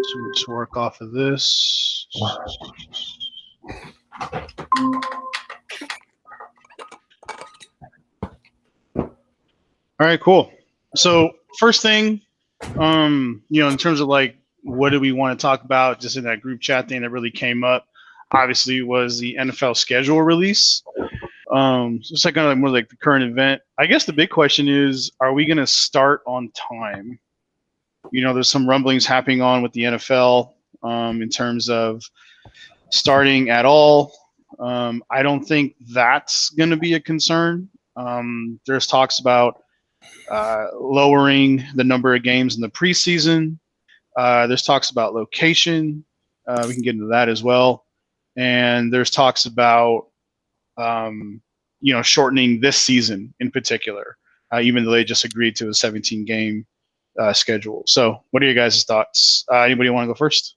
So let's work off of this. All right, cool. So first thing, in terms of like what do we want to talk about, just in that group chat thing that really came up, obviously was the NFL schedule release. So it's like kind of like more like the current event. I guess the big question is, are we going to start on time? There's some rumblings happening on with the NFL in terms of starting at all. I don't think that's going to be a concern. There's talks about lowering the number of games in the preseason. There's talks about location. We can get into that as well. And there's talks about, shortening this season in particular, even though they just agreed to a 17-game schedule. So what are your guys' thoughts? Anybody want to go first?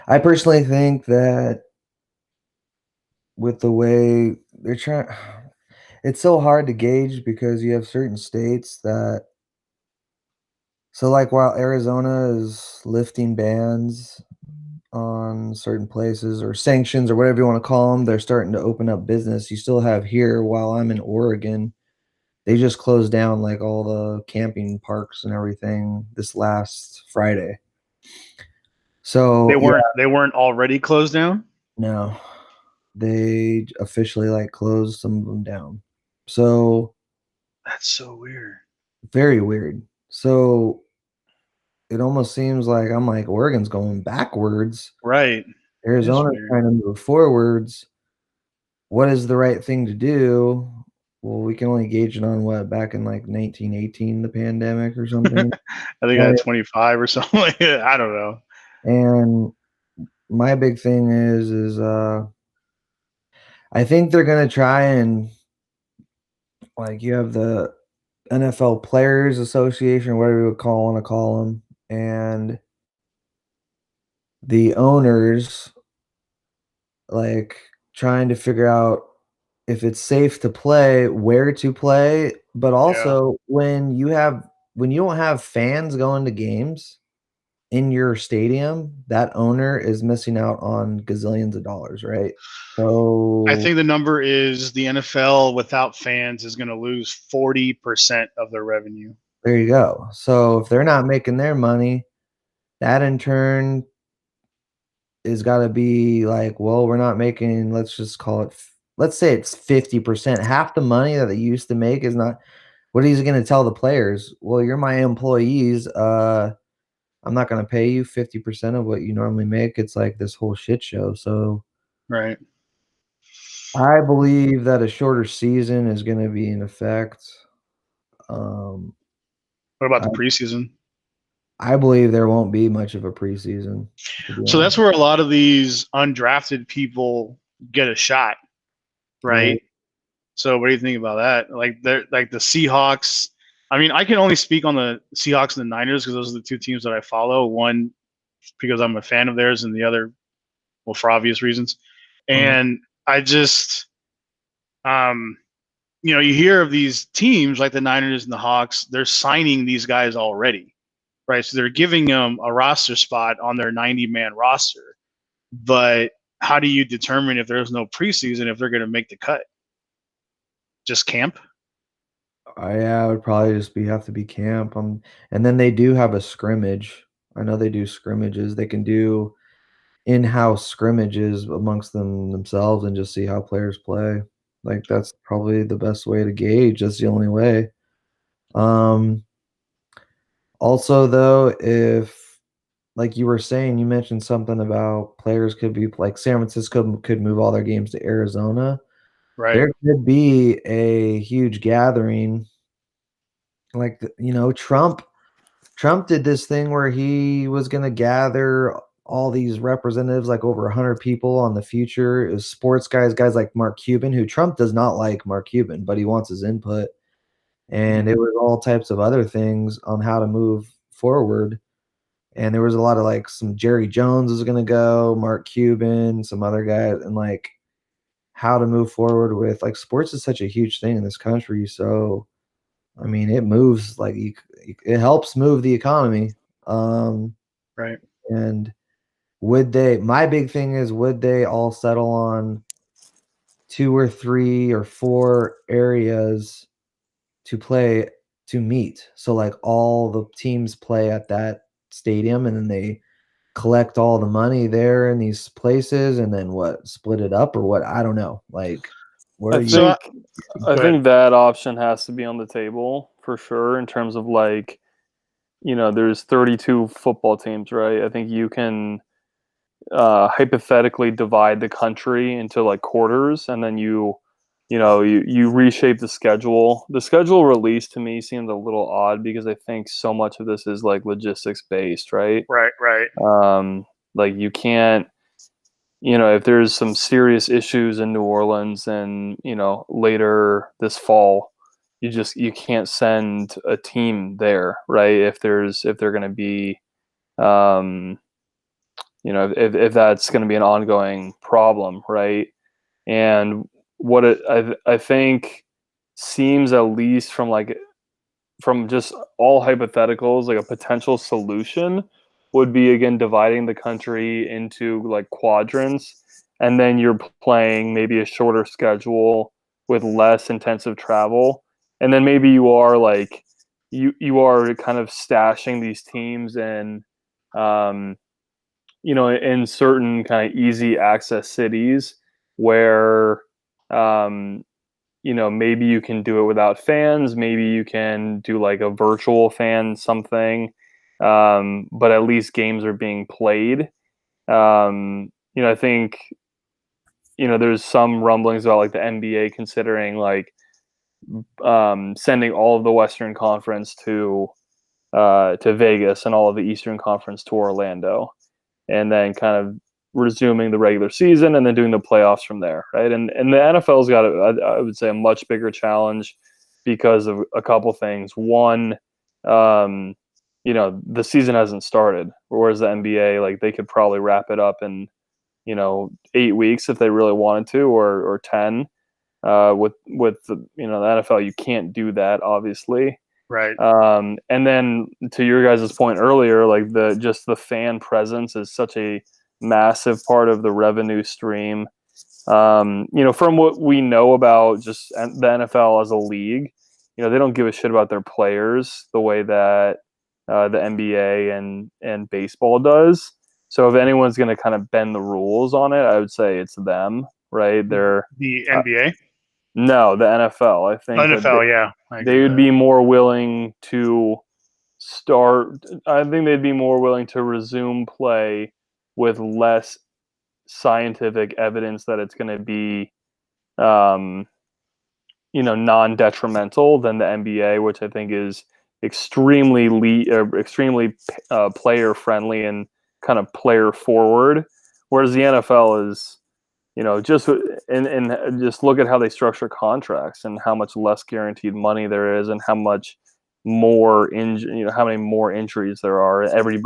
I personally think that with the way they're trying, it's so hard to gauge because you have certain states that, so like while Arizona is lifting bans on certain places or sanctions or whatever you want to call them, they're starting to open up business. You still have here, while I'm in Oregon, they just closed down like all the camping parks and everything this last Friday. So They weren't already closed down? no, they officially like closed some of them down. So That's so weird. very weird. So it almost seems like I'm like Oregon's going backwards. Right. Arizona's trying to move forwards. What is the right thing to do? Well, we can only gauge it on what back in like 1918, the pandemic or something. I think I had 25 or something like that. I don't know. And my big thing is I think they're gonna try and like you have the NFL Players Association, whatever you would want to call them, and the owners like trying to figure out if it's safe to play, where to play, but also when you don't have fans going to games in your stadium, that owner is missing out on gazillions of dollars, right? So I think the number is the NFL without fans is going to lose 40% of their revenue. there you go. So if they're not making their money, that in turn is got to be like, well, we're not making, let's just call it, let's say it's 50%. Half the money that they used to make is not, what are you going to tell the players? Well, you're my employees. I'm not going to pay you 50% of what you normally make. It's like this whole shit show. So right. I believe that a shorter season is going to be in effect. What about the preseason? I believe there won't be much of a preseason. So that's where a lot of these undrafted people get a shot, right? So what do you think about that? Like the Seahawks. I mean, I can only speak on the Seahawks and the Niners because those are the two teams that I follow. One because I'm a fan of theirs, and the other, well, for obvious reasons. And I just, you hear of these teams like the Niners and the Hawks. They're signing these guys already, right? So they're giving them a roster spot on their 90-man roster. But how do you determine if there's no preseason if they're going to make the cut? Just camp? Yeah, it would probably just have to be camp. And then they do have a scrimmage. I know they do scrimmages. They can do in-house scrimmages amongst themselves and just see how players play. Like that's probably the best way to gauge. That's the only way. Also though, if like you were saying, you mentioned something about players could be like San Francisco could move all their games to Arizona. Right. There could be a huge gathering. Like, Trump did this thing where he was going to gather all these representatives, like over 100 people on the future. It was sports guys like Mark Cuban, who Trump does not like Mark Cuban, but he wants his input. And it was all types of other things on how to move forward. And there was a lot of like some Jerry Jones was going to go, Mark Cuban, some other guys, and like how to move forward with like sports is such a huge thing in this country. So I mean, it moves like it helps move the economy. Right. And would they? My big thing is, would they all settle on 2 or 3 or 4 areas to play to meet? So, like, all the teams play at that stadium, and then they collect all the money there in these places, and then what? Split it up or what? I don't know. Like, what I are you? So, think I go ahead. think that option has to be on the table for sure in terms of like, there's 32 football teams, right? I think you can hypothetically divide the country into like quarters, and then you reshape the schedule. The schedule release to me seems a little odd because I think so much of this is like logistics based, right? Right. Right. Um, like you can't, if there's some serious issues in New Orleans and, later this fall, you can't send a team there, right? If they're going to be, um, if that's going to be an ongoing problem, right? And what I think seems, at least from just all hypotheticals, like a potential solution would be, again, dividing the country into like quadrants, and then you're playing maybe a shorter schedule with less intensive travel, and then maybe you are kind of stashing these teams um, in certain kind of easy access cities where um, maybe you can do it without fans. Maybe you can do like a virtual fan something, but at least games are being played. I think there's some rumblings about like the NBA considering like sending all of the Western Conference to Vegas and all of the Eastern Conference to Orlando, and then kind of resuming the regular season and then doing the playoffs from there, right? And the NFL's got, I would say, a much bigger challenge because of a couple things. One, the season hasn't started, whereas the NBA, like, they could probably wrap it up in 8 weeks if they really wanted to, or 10. With the NFL, you can't do that, obviously. Right. And then to your guys' point earlier, like the fan presence is such a massive part of the revenue stream. From what we know about just the NFL as a league, they don't give a shit about their players the way that the NBA and baseball does. So if anyone's going to kind of bend the rules on it, I would say it's them, right? The Uh, NBA, no, the NFL. I think that NFL. Yeah, I agree they with would that. be more willing to start. I think they'd be more willing to resume play with less scientific evidence that it's going to be, um, non-detrimental than the NBA, which I think is extremely player friendly and kind of player forward, whereas the NFL is, just and just look at how they structure contracts and how much less guaranteed money there is, and how much more how many more injuries there are. Every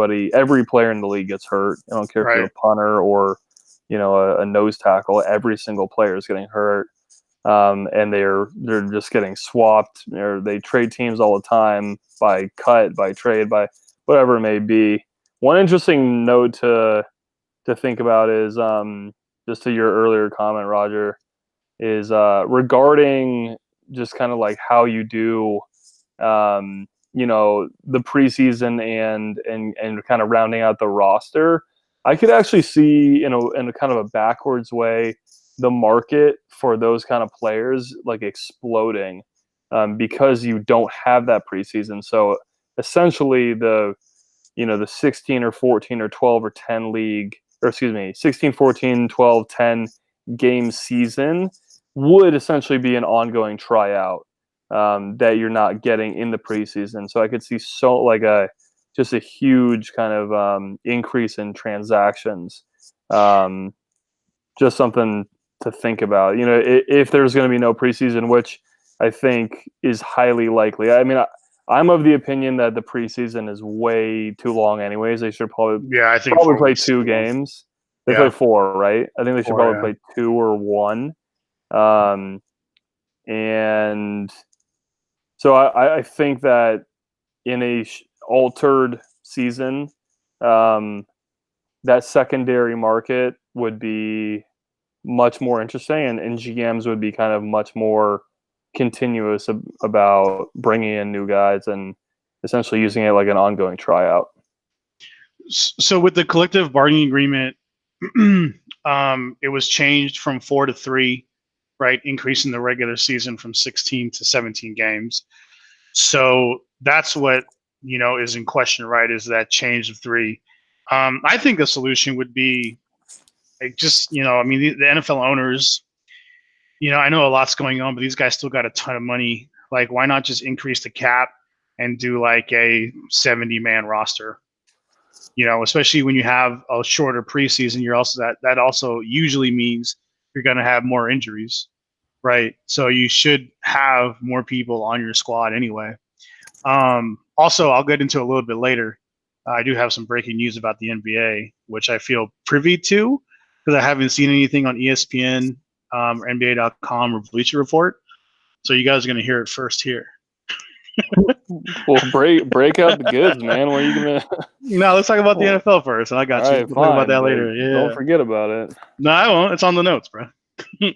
player in the league gets hurt. I don't care if you're Right. a punter or a nose tackle. Every single player is getting hurt, and they're just getting swapped. They trade teams all the time by cut, by trade, by whatever it may be. One interesting note to think about is, just to your earlier comment, Roger, is regarding just kind of like how you do, the preseason and kind of rounding out the roster. I could actually see, in a kind of a backwards way, the market for those kind of players like exploding, because you don't have that preseason. So essentially, the 16 or 14 or 12 or 10 league, or excuse me, 16, 14, 12, 10 game season would essentially be an ongoing tryout, that you're not getting in the preseason. So I could see just a huge kind of increase in transactions. Um, just something to think about. If there's going to be no preseason, which I think is highly likely. I mean, I'm of the opinion that the preseason is way too long. Anyways, they should Yeah, I think probably 4 play weeks. two games. They play Yeah, four, right? I think they should 4. probably Yeah. play two or one. Um, and So I think that in a altered season, that secondary market would be much more interesting, and GMs would be kind of much more continuous about bringing in new guys and essentially using it like an ongoing tryout. So with the collective bargaining agreement, it was changed from 4 to 3, right? Increasing the regular season from 16 to 17 games. So that's what, is in question, right? Is that change of 3. I think the solution would be like just, the NFL owners, I know a lot's going on, but these guys still got a ton of money. Like, why not just increase the cap and do like a 70-man roster? Especially when you have a shorter preseason, you're also that also usually means you're going to have more injuries, right? So you should have more people on your squad anyway. Also, I'll get into a little bit later. I do have some breaking news about the NBA, which I feel privy to because I haven't seen anything on ESPN, or NBA.com, or Bleacher Report. So you guys are going to hear it first here. Well, break out the goods, man. When are you gonna? No, let's talk about the NFL first. I got you. Right, We'll talk about that later. Yeah. Don't forget about it. No, I won't. It's on the notes, bro. I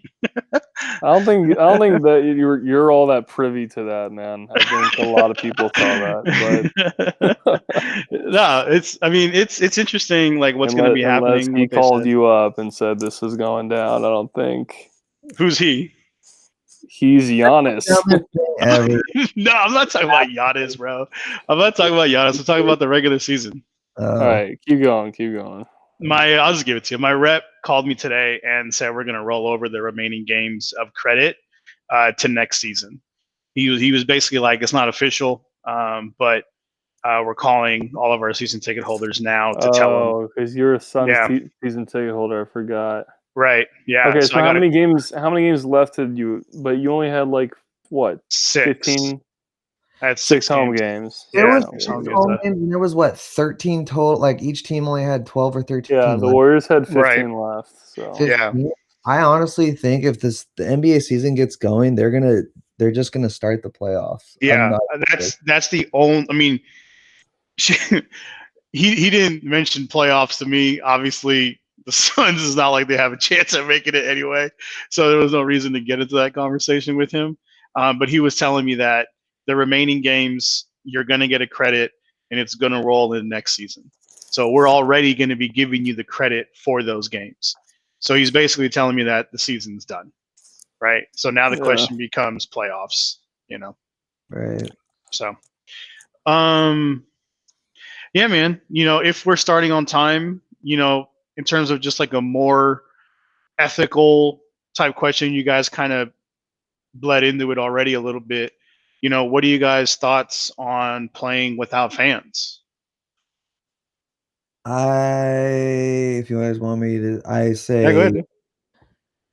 don't think that you're all that privy to that, man. I think a lot of people saw that, but no, it's interesting, like what's going to be happening. Unless he called you up and said this is going down, I don't think. Who's he? He's Giannis. No, I'm not talking about Giannis, bro. I'm not talking about Giannis. I'm talking about the regular season. All right, keep going. I'll just give it to you. My rep called me today and said we're going to roll over the remaining games of credit to next season. He was basically like, it's not official, but we're calling all of our season ticket holders now to tell them. Oh, because you're a Suns season ticket holder. I forgot. Right. Yeah. Okay. So how many games left did you? But you only had like what? 6. 15. I had 6 home games. There was 13 total. Like each team only had 12 or 13. Yeah, the Warriors had 15 left. So 15? Yeah, I honestly think if the NBA season gets going, they're just gonna start the playoffs. Yeah, that's the only. I mean, he didn't mention playoffs to me. Obviously, the Suns is not like they have a chance at making it anyway, so there was no reason to get into that conversation with him. But he was telling me that the remaining games, you're going to get a credit, and it's going to roll in next season. So we're already going to be giving you the credit for those games. So he's basically telling me that the season's done, right? So now the question becomes playoffs, Right. So, yeah, man, if we're starting on time, in terms of just like a more ethical type question, you guys kind of bled into it already a little bit. What are you guys' thoughts on playing without fans? If you guys want me to, I say, go ahead.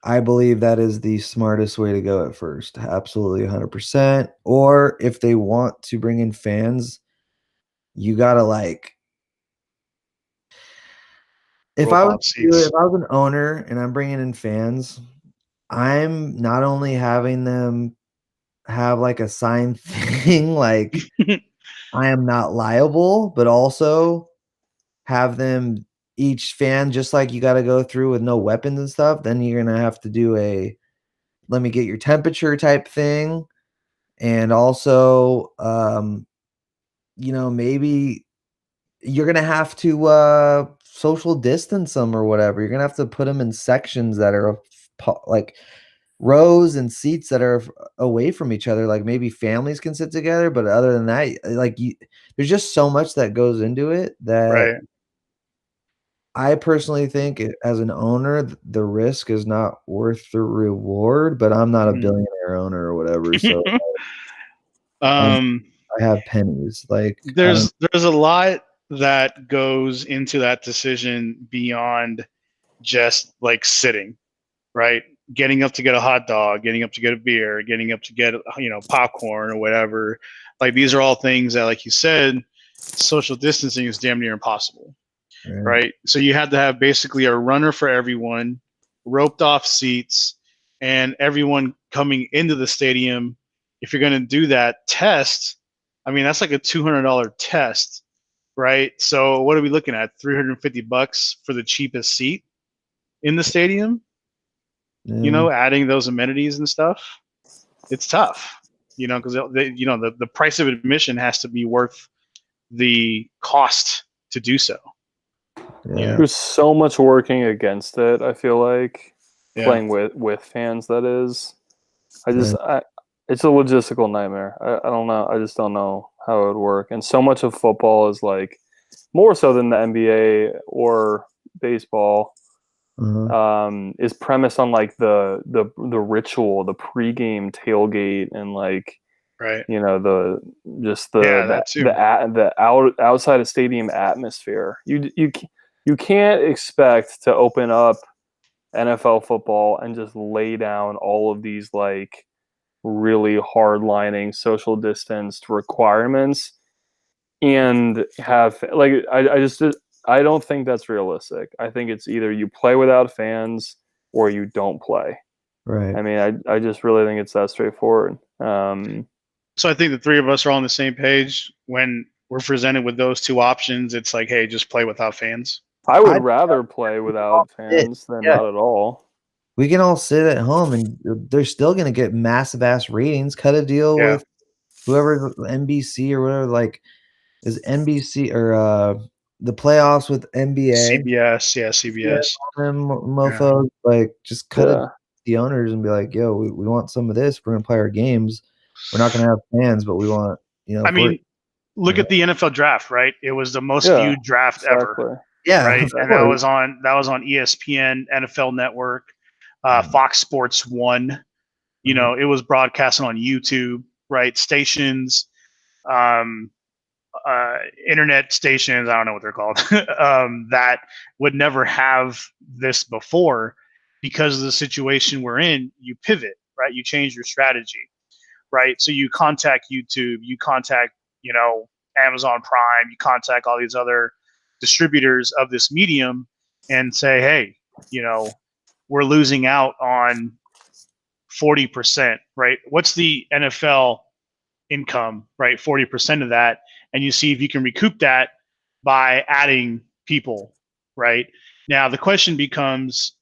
I believe that is the smartest way to go at first. Absolutely 100%. Or if they want to bring in fans, you gotta if I was an owner and I'm bringing in fans, I'm not only having them have like a signed thing like I am not liable, but also have them each fan, just like you got to go through with no weapons and stuff, then you're gonna have to do a let me get your temperature type thing. And also maybe you're gonna have to social distance them or whatever. You're gonna have to put them in sections that are like rows and seats that are away from each other. Like maybe families can sit together, but other than that, there's just so much that goes into it that I personally think as an owner, the risk is not worth the reward. But I'm not a billionaire owner or whatever, so I have pennies. Like there's a lot that goes into that decision beyond just like sitting, right? Getting up to get a hot dog, getting up to get a beer, getting up to get popcorn or whatever. Like these are all things that, like you said, social distancing is damn near impossible, right? So you had to have basically a runner for everyone, roped off seats, and everyone coming into the stadium if you're going to do that test, I mean, that's like a $200 test, right? So what are we looking at? $350 for the cheapest seat in the stadium? You know, adding those amenities and stuff. It's tough, you know, because the price of admission has to be worth the cost to do so. Yeah. There's so much working against it. I feel like Yeah. playing with fans. That is, it's a logistical nightmare. I don't know. I just don't know how it would work. And so much of football is like more so than the NBA or baseball. Is premised on like the ritual, the pregame tailgate, and like right, you know the outside of stadium atmosphere. You can't expect to open up NFL football and just lay down all of these like really hard-lining social distanced requirements and have like I don't think that's realistic. I think it's either you play without fans or you don't play. Right. I mean, I just really think it's that straightforward. So I think the three of us are on the same page when we're presented with those two options. It's like, hey, just play without fans. I would rather play without fans than not at all. We can all sit at home and they're still going to get massive ass ratings. Cut a deal with whoever, NBC or whatever, like is NBC or the playoffs with NBA. CBS, CBS. Mofos, like just cut the owners and be like, yo, we want some of this. We're going to play our games. We're not going to have fans, but we want, you know. I mean, look at the NFL draft, right? It was the most viewed draft ever. Yeah, right. And that was on ESPN, NFL Network, Fox Sports 1. You know, it was broadcast on YouTube, right? Stations, internet stations, I don't know what they're called, that would never have this before because of the situation we're in. You pivot, right? You change your strategy, right? So you contact YouTube, you contact, you know, Amazon Prime, you contact all these other distributors of this medium and say, hey, you know, we're losing out on 40%, right? What's the NFL income, right? 40% of that. And you see if you can recoup that by adding people, right? Now, the question becomes,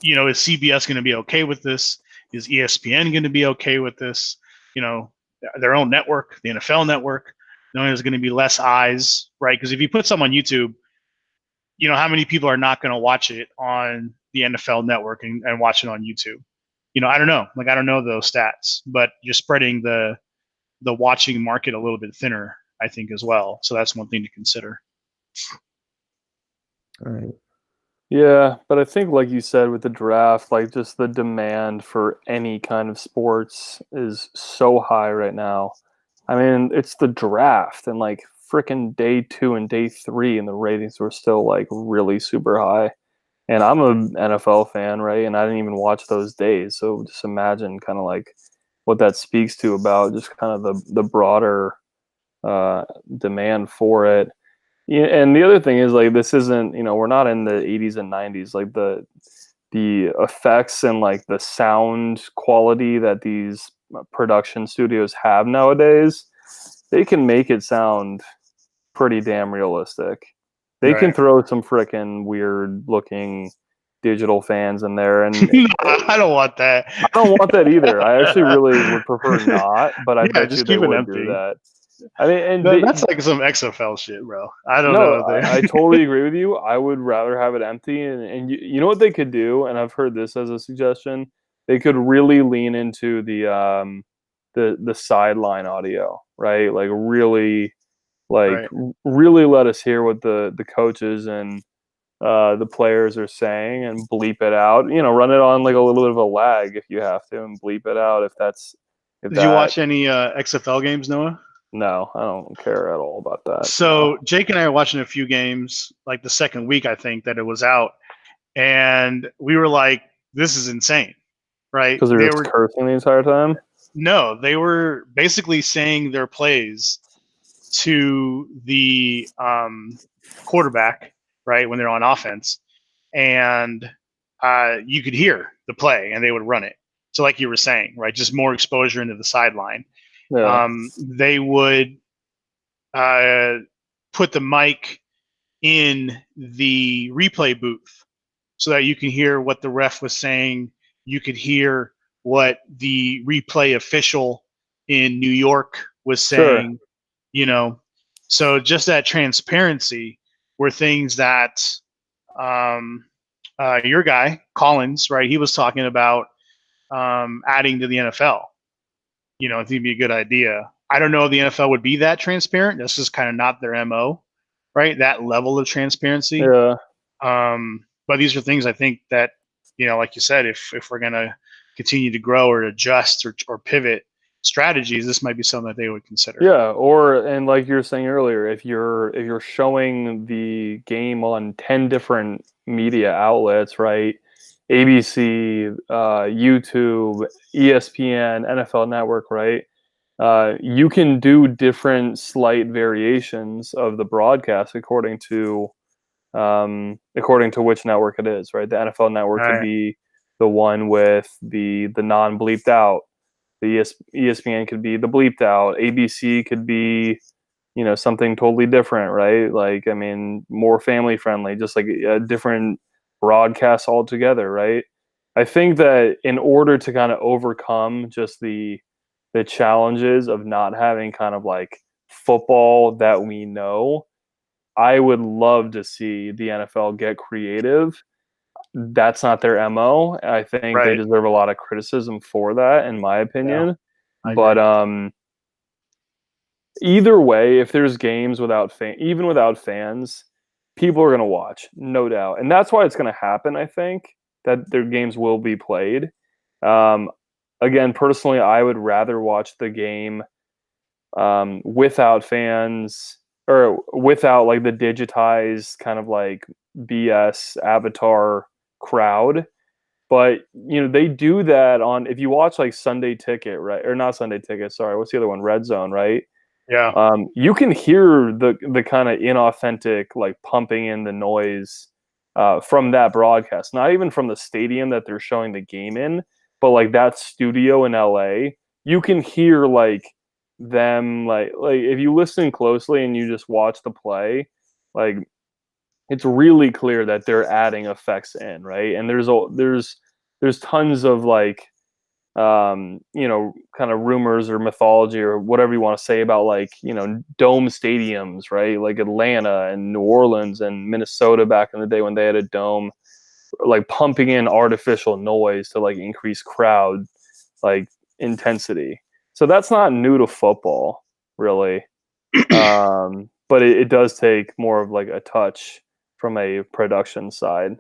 you know, is CBS going to be okay with this? Is ESPN going to be okay with this? You know, their own network, the NFL network, knowing there's going to be less eyes, right? Because if you put something on YouTube, you know, how many people are not going to watch it on the NFL network and watch it on YouTube? You know, I don't know. Like, I don't know those stats, but you're spreading the watching market a little bit thinner, I think, as well. So that's one thing to consider. All right. Yeah, but I think, like you said, with the draft, like just the demand for any kind of sports is so high right now. I mean, it's the draft, and like freaking day 2 and day 3, and the ratings were still like really super high. And I'm an NFL fan, right? And I didn't even watch those days, so just imagine kind of like what that speaks to about just kind of the broader demand for it. Yeah, and the other thing is like this isn't, you know, we're not in the 80s and 90s. Like the effects and like the sound quality that these production studios have nowadays, they can make it sound pretty damn realistic. They can throw some freaking weird looking digital fans in there, and no, I don't want that. I don't want that either. I actually really would prefer not, but I bet you they would do that. I mean, and that's like some XFL shit, bro. I don't know. I totally agree with you. I would rather have it empty. And you know what they could do? And I've heard this as a suggestion. They could really lean into the sideline audio, right? Like really, really let us hear what the coaches and the players are saying and bleep it out. You know, run it on like a little bit of a lag if you have to, and bleep it out if that's. Did you watch any XFL games, Noah? No, I don't care at all about that. So Jake and I are watching a few games, like the second week, I think, that it was out. And we were like, this is insane, right? Because they were cursing the entire time? No, they were basically saying their plays to the quarterback, right, when they're on offense. And you could hear the play, and they would run it. So like you were saying, right, just more exposure into the sideline. Yeah. They would put the mic in the replay booth so that you can hear what the ref was saying. You could hear what the replay official in New York was Sure. saying, you know. So just that transparency were things that your guy, Collins, right, he was talking about adding to the NFL. You know, I think it'd be a good idea. I don't know if the NFL would be that transparent. That's just kind of not their MO, right? That level of transparency. Yeah. But these are things I think that, you know, like you said, if we're gonna continue to grow or adjust or pivot strategies, this might be something that they would consider. Yeah, and like you were saying earlier, if you're showing the game on 10 different media outlets, right? ABC, YouTube, ESPN, NFL Network, right? You can do different slight variations of the broadcast according to which network it is, right? The NFL Network All could right. be the one with the non bleeped out. The ESPN could be the bleeped out. ABC could be, something totally different, right? Like, I mean, more family friendly, just like a different broadcast altogether, right? I think that in order to kind of overcome just the challenges of not having kind of like football that we know, I would love to see the NFL get creative. That's not their MO. I think they Right. deserve a lot of criticism for that, in my Yeah, opinion. I But agree. either way, if there's games even without fans, people are gonna watch, no doubt, and that's why it's gonna happen. I think that their games will be played. Um, Again, personally, I would rather watch the game without fans or without like the digitized kind of like BS avatar crowd. But they do that on if you watch like Sunday Ticket, right? Or not Sunday Ticket, sorry. What's the other one? Red Zone, right? Yeah. You can hear the kind of inauthentic like pumping in the noise from that broadcast. Not even from the stadium that they're showing the game in, but like that studio in LA. You can hear like them like if you listen closely and you just watch the play, like it's really clear that they're adding effects in, right? And there's tons of like kind of rumors or mythology or whatever you want to say about like, dome stadiums, right? Like Atlanta and New Orleans and Minnesota back in the day when they had a dome, like pumping in artificial noise to like increase crowd like intensity. So that's not new to football, really. But it does take more of like a touch from a production side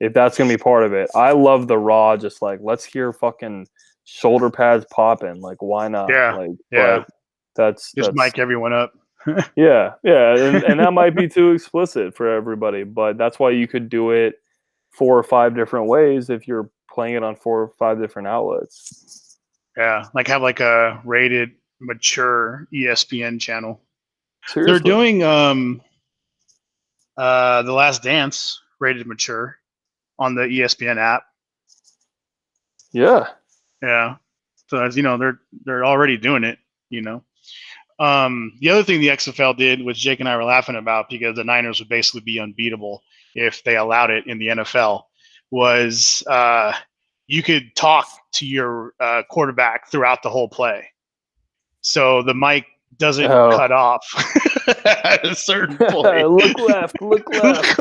if that's gonna be part of it. I love the raw, just like let's hear fucking shoulder pads popping. Like why not? Yeah. Like, Yeah. but that's Just mic everyone up. yeah, and that might be too explicit for everybody, but that's why you could do it 4 or 5 different ways if you're playing it on 4 or 5 different outlets. Yeah. Like have like a rated mature ESPN channel. They're Seriously. doing The Last Dance rated mature on the ESPN app. Yeah. Yeah. So as you know, they're already doing it, you know. The other thing the XFL did, which Jake and I were laughing about because the Niners would basically be unbeatable if they allowed it in the NFL, was you could talk to your quarterback throughout the whole play. So the mic doesn't Oh. cut off at a certain point. Look left, look left.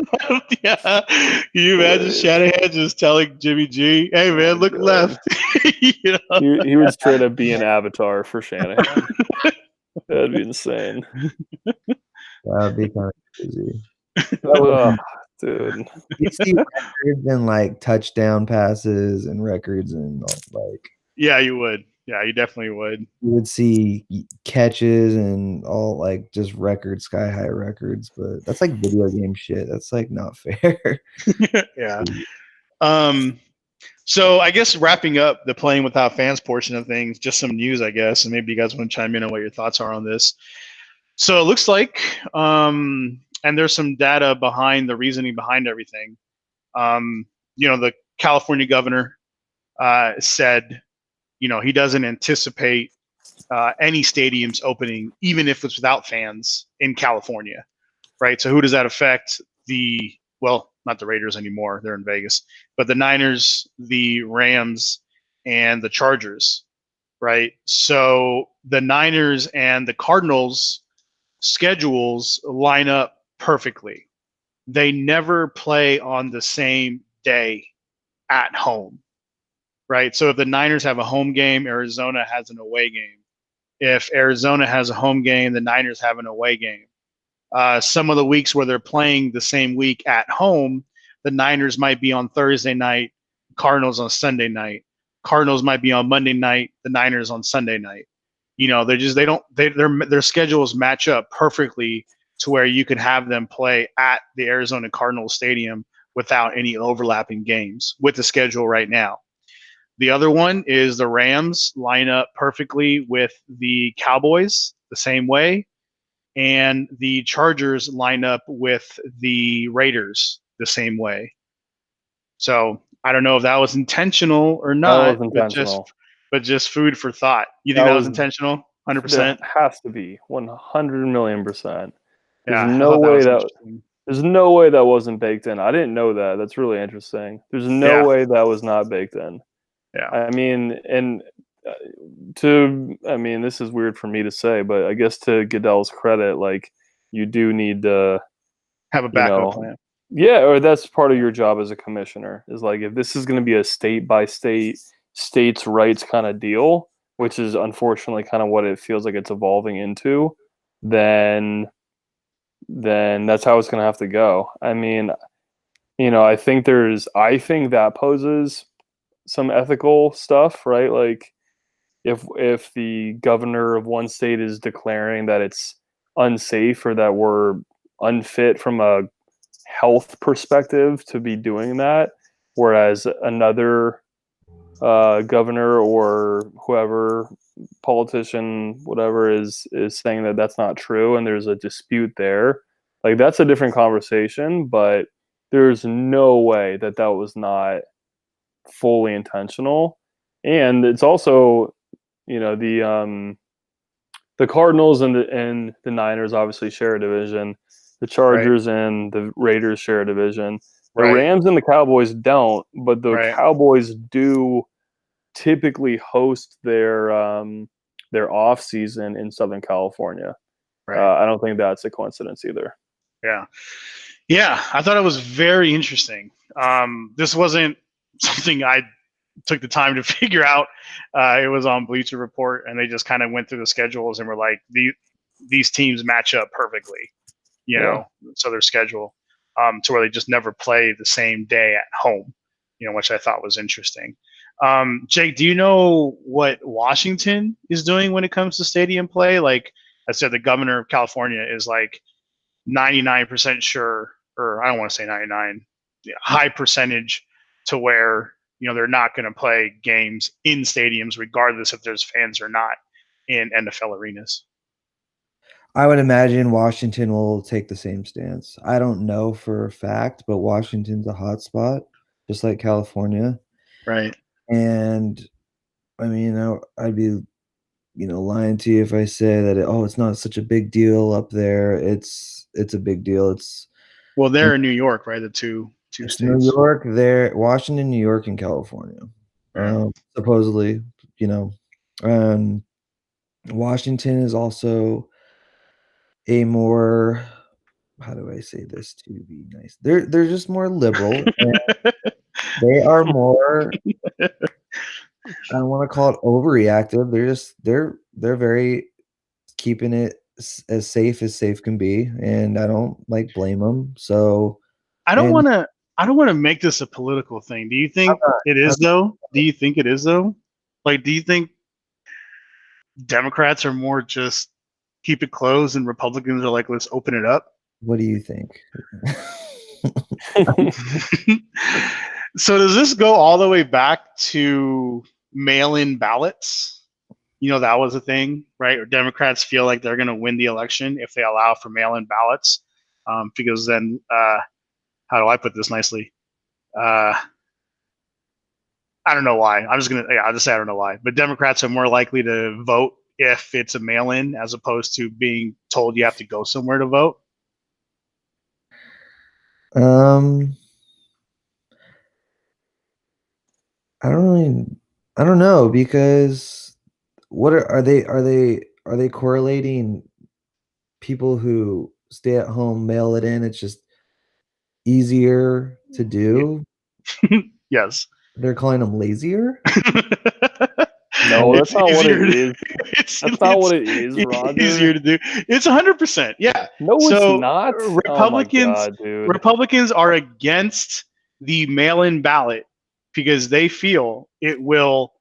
Yeah. Can you imagine Shanahan just telling Jimmy G, hey man, look God. left? You know? He would straight up be an avatar for Shanahan. That'd be insane. That'd be kind of crazy. Oh, dude. You see records and like touchdown passes and records and like Yeah, you would. Yeah, you definitely would. you would see catches and all like just records, sky high records, but that's like video game shit. That's like not fair. Yeah. So I guess wrapping up the playing without fans portion of things, just some news, I guess, and maybe you guys want to chime in on what your thoughts are on this. So it looks like, and there's some data behind the reasoning behind everything. The California governor said he doesn't anticipate any stadiums opening, even if it's without fans in California, right? So who does that affect? Well, not the Raiders anymore. They're in Vegas, but the Niners, the Rams, and the Chargers, right? So the Niners and the Cardinals schedules line up perfectly. They never play on the same day at home, right? So if the Niners have a home game, Arizona has an away game. If Arizona has a home game, the Niners have an away game. Some of the weeks where they're playing the same week at home, the Niners might be on Thursday night, Cardinals on Sunday night. Cardinals might be on Monday night, the Niners on Sunday night. Their schedules match up perfectly to where you could have them play at the Arizona Cardinals Stadium without any overlapping games with the schedule right now. The other one is the Rams line up perfectly with the Cowboys the same way, and the Chargers line up with the Raiders the same way. So I don't know if that was intentional or That was not, intentional. but just food for thought. You think that was intentional? 100%? That has to be 100,000,000%. There's Yeah, I no thought that way was that interesting. there's no way that wasn't baked in. I didn't know that. That's really interesting. There's no Yeah, way that was not baked in. yeah. I mean, and this is weird for me to say, but I guess to Goodell's credit, like you do need to, Have a you backup know, plan. yeah, or that's part of your job as a commissioner is like if this is going to be a state by state, states' rights kind of deal, which is unfortunately kind of what it feels like it's evolving into, then that's how it's going to have to go. I mean, I think that poses some ethical stuff, right? Like if the governor of one state is declaring that it's unsafe or that we're unfit from a health perspective to be doing that, whereas another governor or whoever politician whatever is saying that that's not true and there's a dispute there, like that's a different conversation, but there's no way that that was not fully intentional. And it's also, the Cardinals and the Niners obviously share a division. The Right, Chargers and the Raiders share a division. The right, Rams and the Cowboys don't, but the right, Cowboys do typically host their off season in Southern California. right. I don't think that's a coincidence either. Yeah. Yeah, I thought it was very interesting. This wasn't something I took the time to figure out. It was on Bleacher Report, and they just kind of went through the schedules and were like, these teams match up perfectly, Yeah. so their schedule, to where they just never play the same day at home, which I thought was interesting. Jake, do you know what Washington is doing when it comes to stadium play? Like I said, the governor of California is like 99% sure, or I don't want to say 99, high percentage to where, they're not going to play games in stadiums, regardless if there's fans or not in NFL arenas. I would imagine Washington will take the same stance. I don't know for a fact, but Washington's a hot spot, just like California. Right. And I mean, I'd be, lying to you if I say that, it's not such a big deal up there. It's a big deal. Well, they're in New York, right? The two It's New states. York, there, Washington, New York, and California. Yeah. Supposedly, you know, um, Washington is also a more, how do I say this to be nice? They're just more liberal, and they are more, I don't want to call it overreactive. They're very keeping it as safe can be, and I don't like blame them. So, I don't and want to. I don't want to make this a political thing. Do you I'm think not, it I'm, is though? Do you think it is though? Like, do you think Democrats are more just keep it closed and Republicans are like, let's open it up? what do you think? So does this go all the way back to mail-in ballots? That was a thing, right? Or Democrats feel like they're going to win the election if they allow for mail-in ballots, because then, how do I put this nicely? Uh, I don't know why. I'll just say I don't know why. But Democrats are more likely to vote if it's a mail-in as opposed to being told you have to go somewhere to vote. I don't know, because what are they correlating people who stay at home, mail it in, it's just easier to do? Yes. They're calling them lazier? No, that's not what it easier is. That's not what it is, Roger. Easier to do. It's 100%. Yeah. No, it's So not. Oh my God, dude. Republicans are against the mail-in ballot because they feel it will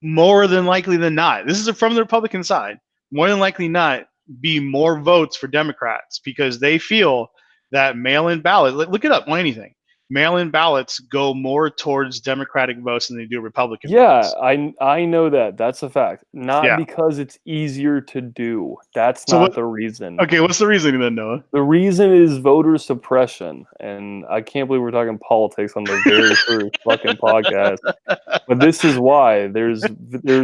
more than likely than not. This is from the Republican side. More than likely not be more votes for Democrats because they feel that mail-in ballots. Look it up on anything. Mail-in ballots go more towards Democratic votes than they do Republican votes. I know that. That's a fact. Not Yeah. because it's easier to do. That's So not what- the reason. Okay, what's the reasoning then, Noah? The reason is voter suppression. And I can't believe we're talking politics on the very first fucking podcast. But this is why there's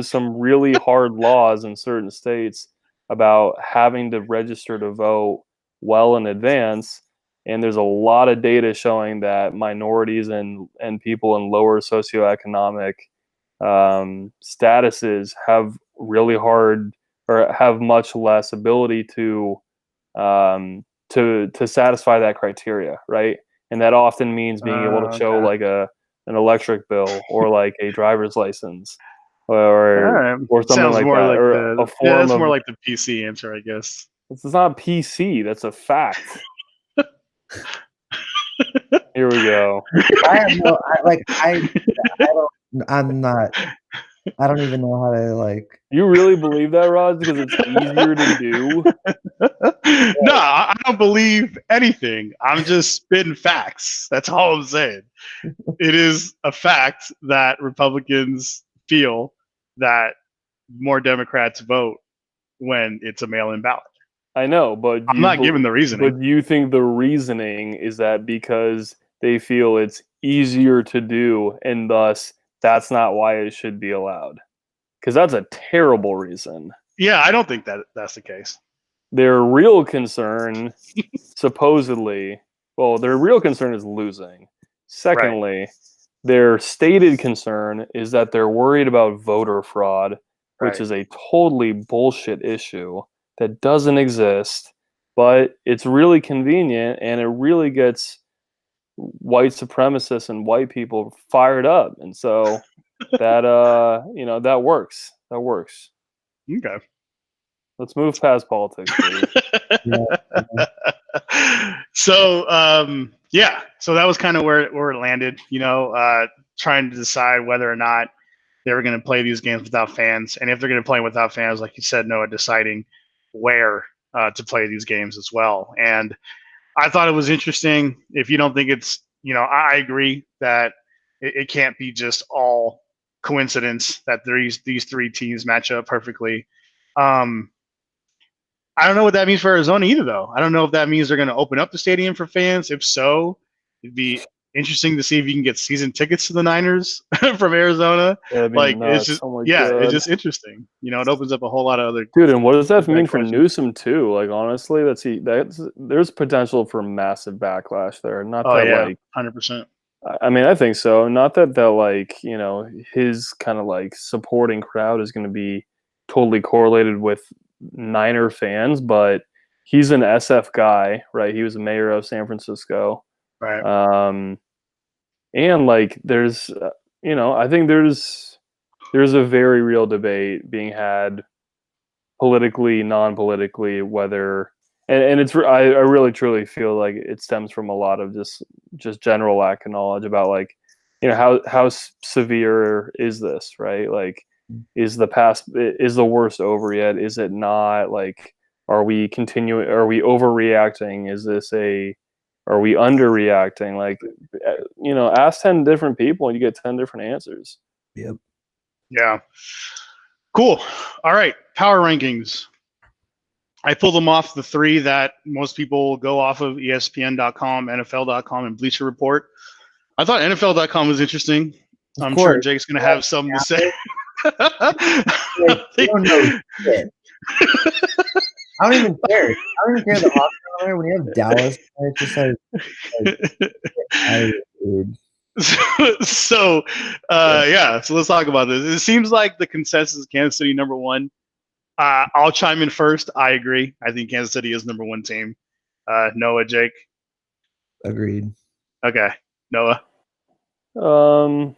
some really hard laws in certain states about having to register to vote well in advance. And there's a lot of data showing that minorities and people in lower socioeconomic statuses have really hard or have much less ability to satisfy that criteria, right? And that often means being able to show Okay. like an electric bill or like a driver's license or something Sounds like more that, like or a form that's of. more like the PC answer, I guess. It's not PC. That's a fact. Here we go. I have no, I don't even know how to like. You really believe that, Rod? Because it's easier to do. No, I don't believe anything. I'm just spitting facts. That's all I'm saying. It is a fact that Republicans feel that more Democrats vote when it's a mail-in ballot. I know, but I'm not giving the reasoning. But you think the reasoning is that because they feel it's easier to do, and thus that's not why it should be allowed? Because that's a terrible reason. Yeah, I don't think that that's the case. Their real concern, supposedly, their real concern is losing. Secondly, their stated concern is that they're worried about voter fraud, which is a totally bullshit issue that doesn't exist, but it's really convenient and it really gets white supremacists and white people fired up. And so that that works. That works. Okay. Let's move past politics, please. So so that was kind of where it landed, trying to decide whether or not they were going to play these games without fans, and if they're going to play without fans, like you said, Noah, deciding where to play these games as well. And I thought it was interesting. If you don't think it's, I agree that it can't be just all coincidence that these three teams match up perfectly. I don't know what that means for Arizona either, though. I don't know if that means they're going to open up the stadium for fans. If so, it'd be interesting to see if you can get season tickets to the Niners from Arizona. It's just, it's just interesting. It opens up a whole lot of other. Dude, and what does that mean for Newsom too? Like, honestly, there's potential for massive backlash there. Not that like 100%. I mean, I think so. Not that like his kind of like supporting crowd is going to be totally correlated with Niner fans, but he's an SF guy, right? He was a mayor of San Francisco, right? And like there's I think there's a very real debate being had politically, non-politically, whether and it's I really truly feel like it stems from a lot of just general lack of knowledge about like how severe is this, right? Like, is the worst over yet? Is it not? Like, are we overreacting? Are we underreacting? Like, ask 10 different people and you get 10 different answers. Yep. Yeah. Cool. All right. Power rankings. I pulled them off the three that most people go off of: ESPN.com, NFL.com, and Bleacher Report. I thought NFL.com was interesting. I'm sure course. Jake's gonna have something to say. Like, you don't know shit. I don't even care. I don't even care the Hawks are there when you have Dallas. It's just dude. So yeah, so let's talk about this. It seems like the consensus is Kansas City #1. I'll chime in first. I agree. I think Kansas City is #1 team. Noah, Jake. Agreed. Okay, Noah. I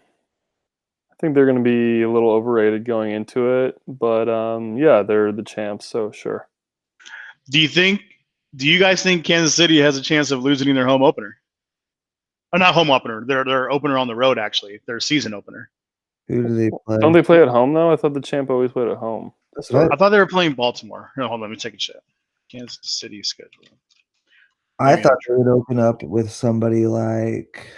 think they're going to be a little overrated going into it, but yeah, they're the champs, so sure. Do you guys think Kansas City has a chance of losing their home opener? Oh, not home opener. Their opener on the road, actually. Their season opener. Who do they play? Don't they play at home though? I thought the champ always played at home. That's what I thought they were playing Baltimore. No, hold on, let me take a check. Kansas City schedule. I thought they would open up with somebody like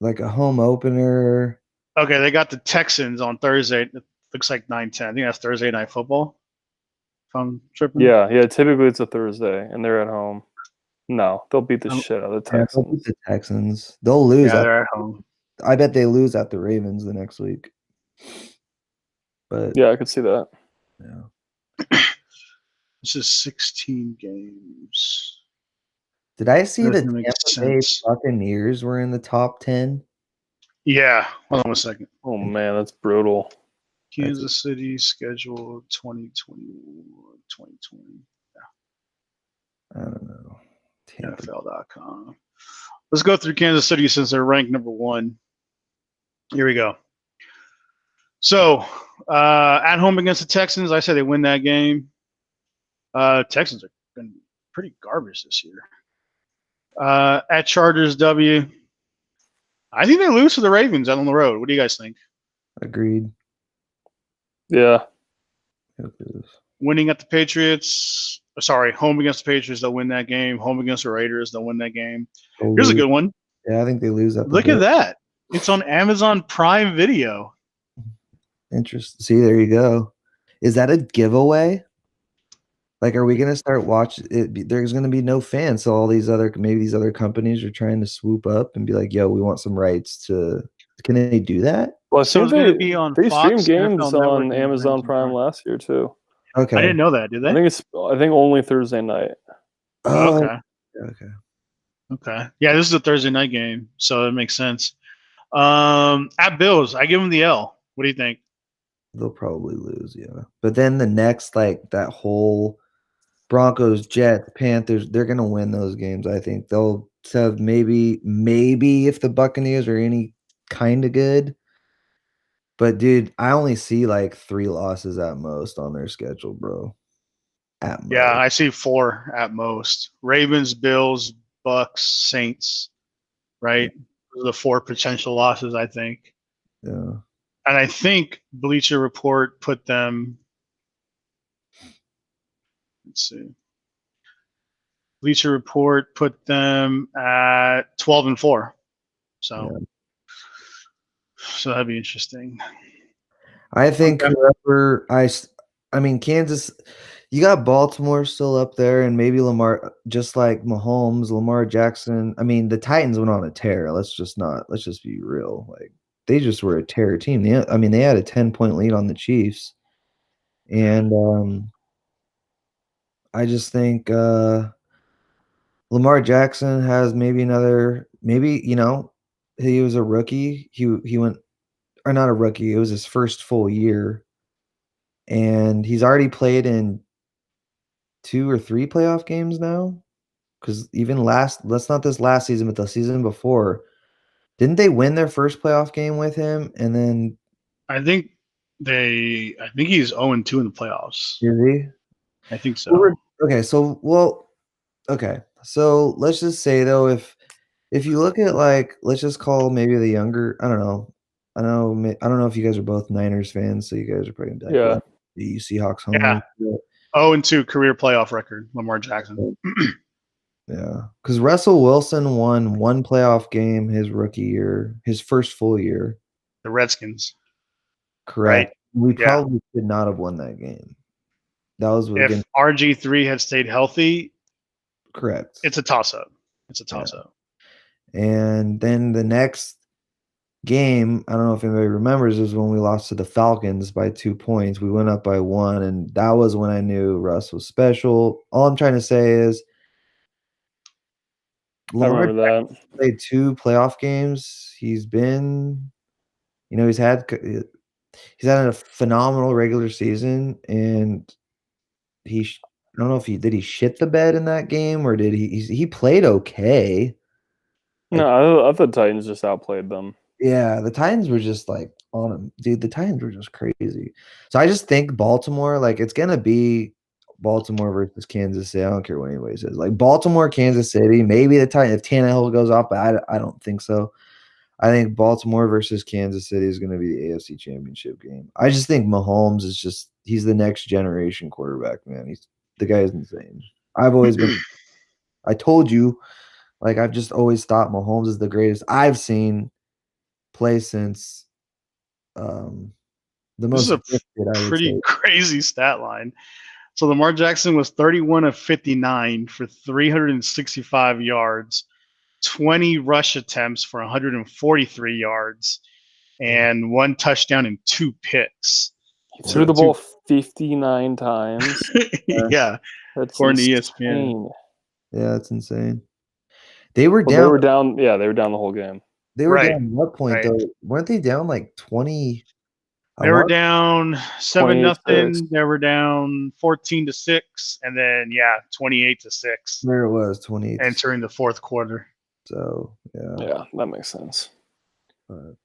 a home opener. Okay, they got the Texans on Thursday. It looks like 9-10. I think that's Thursday Night Football. If I'm tripping. Yeah. Typically it's a Thursday, and they're at home. No, they'll beat the shit out of the Texans. They'll beat the Texans. They'll lose. Yeah, they're at home. I bet they lose at the Ravens the next week. But yeah, I could see that. Yeah. This is 16 games. Did I see the Doesn't make Tampa Bay sense. Buccaneers were in the top 10? Yeah, hold on a second. Oh man, that's brutal. Kansas City schedule 2021, 2020. I don't know. Tampa. NFL.com. Let's go through Kansas City since they're ranked #1. Here we go. So, at home against the Texans, I say they win that game. Texans are been pretty garbage this year. At Chargers, W. I think they lose to the Ravens out on the road. What do you guys think? Agreed. Yeah. Winning at the Patriots. Sorry, home against the Patriots, they'll win that game. Home against the Raiders, they'll win that game. Here's a good one. Yeah, I think they lose at the Look at that. It's on Amazon Prime Video. Interesting. See, there you go. Is that a giveaway? Like, are we going to start watching it? There's going to be no fans. So these other companies are trying to swoop up and be like, yo, we want some rights to, can they do that? Well, So it's going to be on they Fox, streamed games NFL on Network, Amazon Prime last year too. Okay. I didn't know that. Did they? I think only Thursday night. Oh, okay. Okay. Yeah, this is a Thursday night game, so it makes sense. At Bills, I give them the L. What do you think? They'll probably lose, yeah. But then the next, like, that whole Broncos, Jets, Panthers, they're gonna win those games. I think they'll have maybe if the Buccaneers are any kind of good. But dude, I only see like 3 losses at most on their schedule, bro. At most. Yeah, I see 4 at most. Ravens, Bills, Bucks, Saints. Right? Those are the 4 potential losses, I think. Yeah. And I think Bleacher Report put them. Let's see. Bleacher Report put them at 12-4. So, so that'd be interesting. I think whoever I mean Kansas, you got Baltimore still up there, and maybe Lamar, just like Mahomes, Lamar Jackson. I mean, the Titans went on a tear. Let's just be real. Like, they just were a terror team. They had a 10-point lead on the Chiefs. And I just think Lamar Jackson has maybe, he was a rookie. He went, or not a rookie, it was his first full year. And he's already played in 2 or 3 playoff games now. Because even let's not this last season, but the season before, didn't they win their first playoff game with him? And then I think he's 0-2 in the playoffs. Is he? I think so. Okay, so let's just say though, if you look at, like, let's just call maybe the younger, I don't know if you guys are both Niners fans, so you guys are probably gonna be like, the Seahawks home. Yeah. 0-2 career playoff record, Lamar Jackson. Yeah, because Russell Wilson won 1 playoff game his rookie year, his first full year. The Redskins. Correct. Right? We probably could not have won that game. That was if RG3 had stayed healthy. Correct. It's a toss-up. And then the next game, I don't know if anybody remembers, is when we lost to the Falcons by 2 points. We went up by 1, and that was when I knew Russ was special. All I'm trying to say is I Lamar remember that. played 2 playoff games. He's been, he's had a phenomenal regular season, and I don't know if he shit the bed in that game, or did he played okay. Like, No, I thought Titans just outplayed them. yeah, the Titans were just like on him, dude. The Titans were just crazy. So I just think Baltimore, like, it's gonna be Baltimore versus Kansas City. I don't care what anybody says. Like Baltimore, Kansas City, maybe the Titans if Tannehill goes off, but I don't think so. I think Baltimore versus Kansas City is going to be the AFC Championship game. I just think Mahomes is he's the next generation quarterback, man. The guy is insane. I told you, like, I've just always thought Mahomes is the greatest I've seen play since the This is most a gifted, I would pretty say. crazy stat line. So Lamar Jackson was 31 of 59 for 365 yards, 20 rush attempts for 143 yards, and 1 touchdown and 2 picks. He So threw the ball two, 59 times. yeah, That's according to insane. ESPN. Yeah, it's insane. They were Well, down. they were down. Yeah, they were down the whole game. They were Right, down at what point right. though? Weren't they down like 20? I They were want down 28-6. 7-0. They were down 14-6, and then 28-6 where it was 28. entering the fourth quarter. So yeah. Yeah, that makes sense. But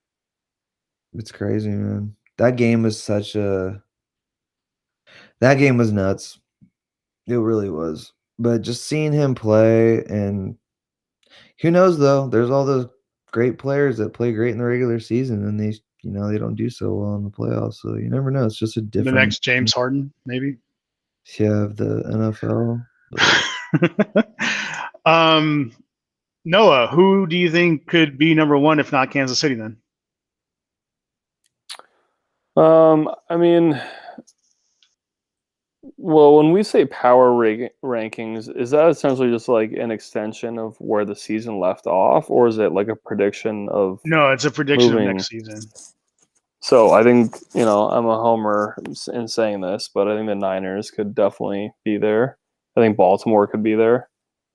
it's crazy, man. That game was that game was nuts. It really was. But just seeing him play, and who knows though, there's all those great players that play great in the regular season and they don't do so well in the playoffs. So you never know. It's just a The different next James Harden, maybe. of the NFL. Noah, who do you think could be number 1 if not Kansas City then? I mean, well, when we say power rankings, is that essentially just like an extension of where the season left off, or is it like a prediction of No, it's a prediction moving? of next season. So I think, I'm a homer in saying this, but I think the Niners could definitely be there. I think Baltimore could be there.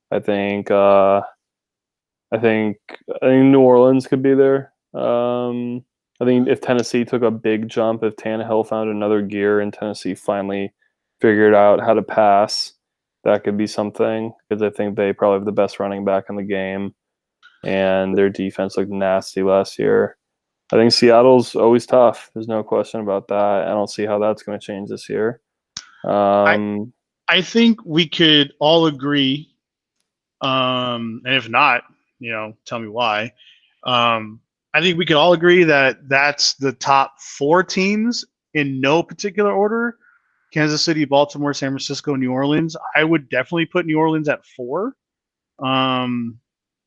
I think I think New Orleans could be there. I think if Tennessee took a big jump, if Tannehill found another gear and Tennessee finally figured out how to pass, that could be something, because I think they probably have the best running back in the game, and their defense looked nasty last year. I think Seattle's always tough. There's no question about that. I don't see how that's going to change this year. I think we could all agree, and if not, tell me why. I think we could all agree that that's the top 4 teams in no particular order: Kansas City, Baltimore, San Francisco, New Orleans. I would definitely put New Orleans at 4, but I'm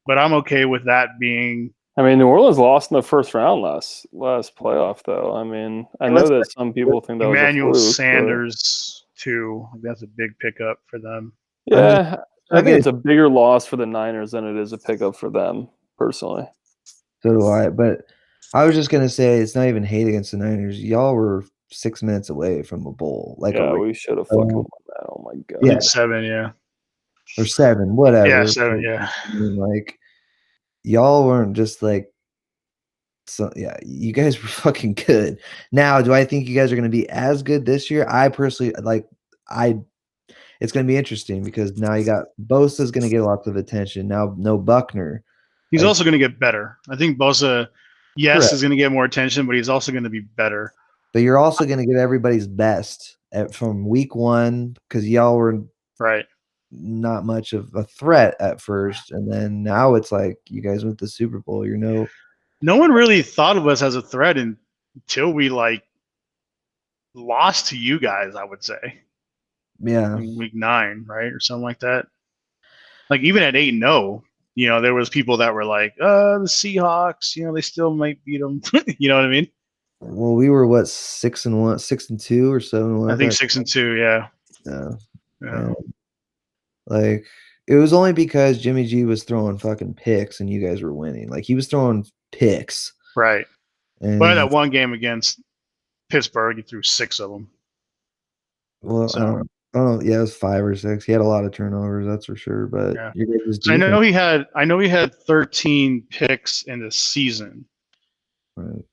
okay with that being. I mean, New Orleans lost in the first round last playoff, though. I mean, I know that some people think that was a Emmanuel fluke. Sanders too. That's a big pickup for them. Yeah, I think it's a bigger loss for the Niners than it is a pickup for them, personally. So do I. But I was just gonna say, it's not even hate against the Niners. Y'all were 6 minutes away from a bowl. Like Yeah, we should have fucking won that. Oh my god. I think 7, yeah. Or 7, whatever. Yeah, 7, yeah. I mean, like, y'all weren't just like, so yeah, you guys were fucking good. Now, do I think you guys are gonna be as good this year? I personally it's gonna be interesting because now you got Bosa's gonna get lots of attention. Now, no Buckner. He's also going to get better. I think Bosa, Correct. is going to get more attention, but he's also going to be better. But you're also gonna get everybody's best from week 1 because y'all were right. Not much of a threat at first, and then now it's like you guys went to the Super Bowl. No one really thought of us as a threat until we lost to you guys, I would say. Yeah. In week 9, right? Or something like that. Like even at 8-0, there was people that were like, the Seahawks, they still might beat them. You know what I mean? Well, we were what, 6-1, 6-2 or 7-1? I think 6-2, yeah. Yeah. Like, it was only because Jimmy G was throwing fucking picks and you guys were winning. Like, he was throwing picks. Right. And But that one game against Pittsburgh, he threw 6 of them. well, So, I don't know. Yeah, it was 5 or 6. He had a lot of turnovers, that's for sure. But yeah. your guys' So I know defense, he had 13 picks in the season. right.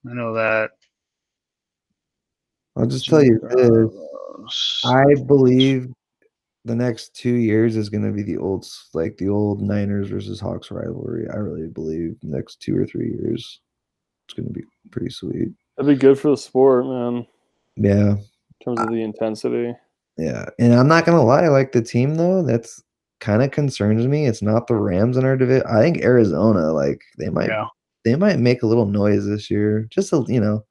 I know that. I'll just tell you this. I Seven. believe the next 2 years is gonna be the old Niners versus Hawks rivalry. I really believe the next 2 or 3 years it's gonna be pretty sweet. That'd be good for the sport, man, Yeah. in terms of the intensity. Yeah. And I'm not gonna lie, like the team though, that's kind of concerns me. It's not the Rams in our division. I think Arizona, like they might make a little noise this year. Just a,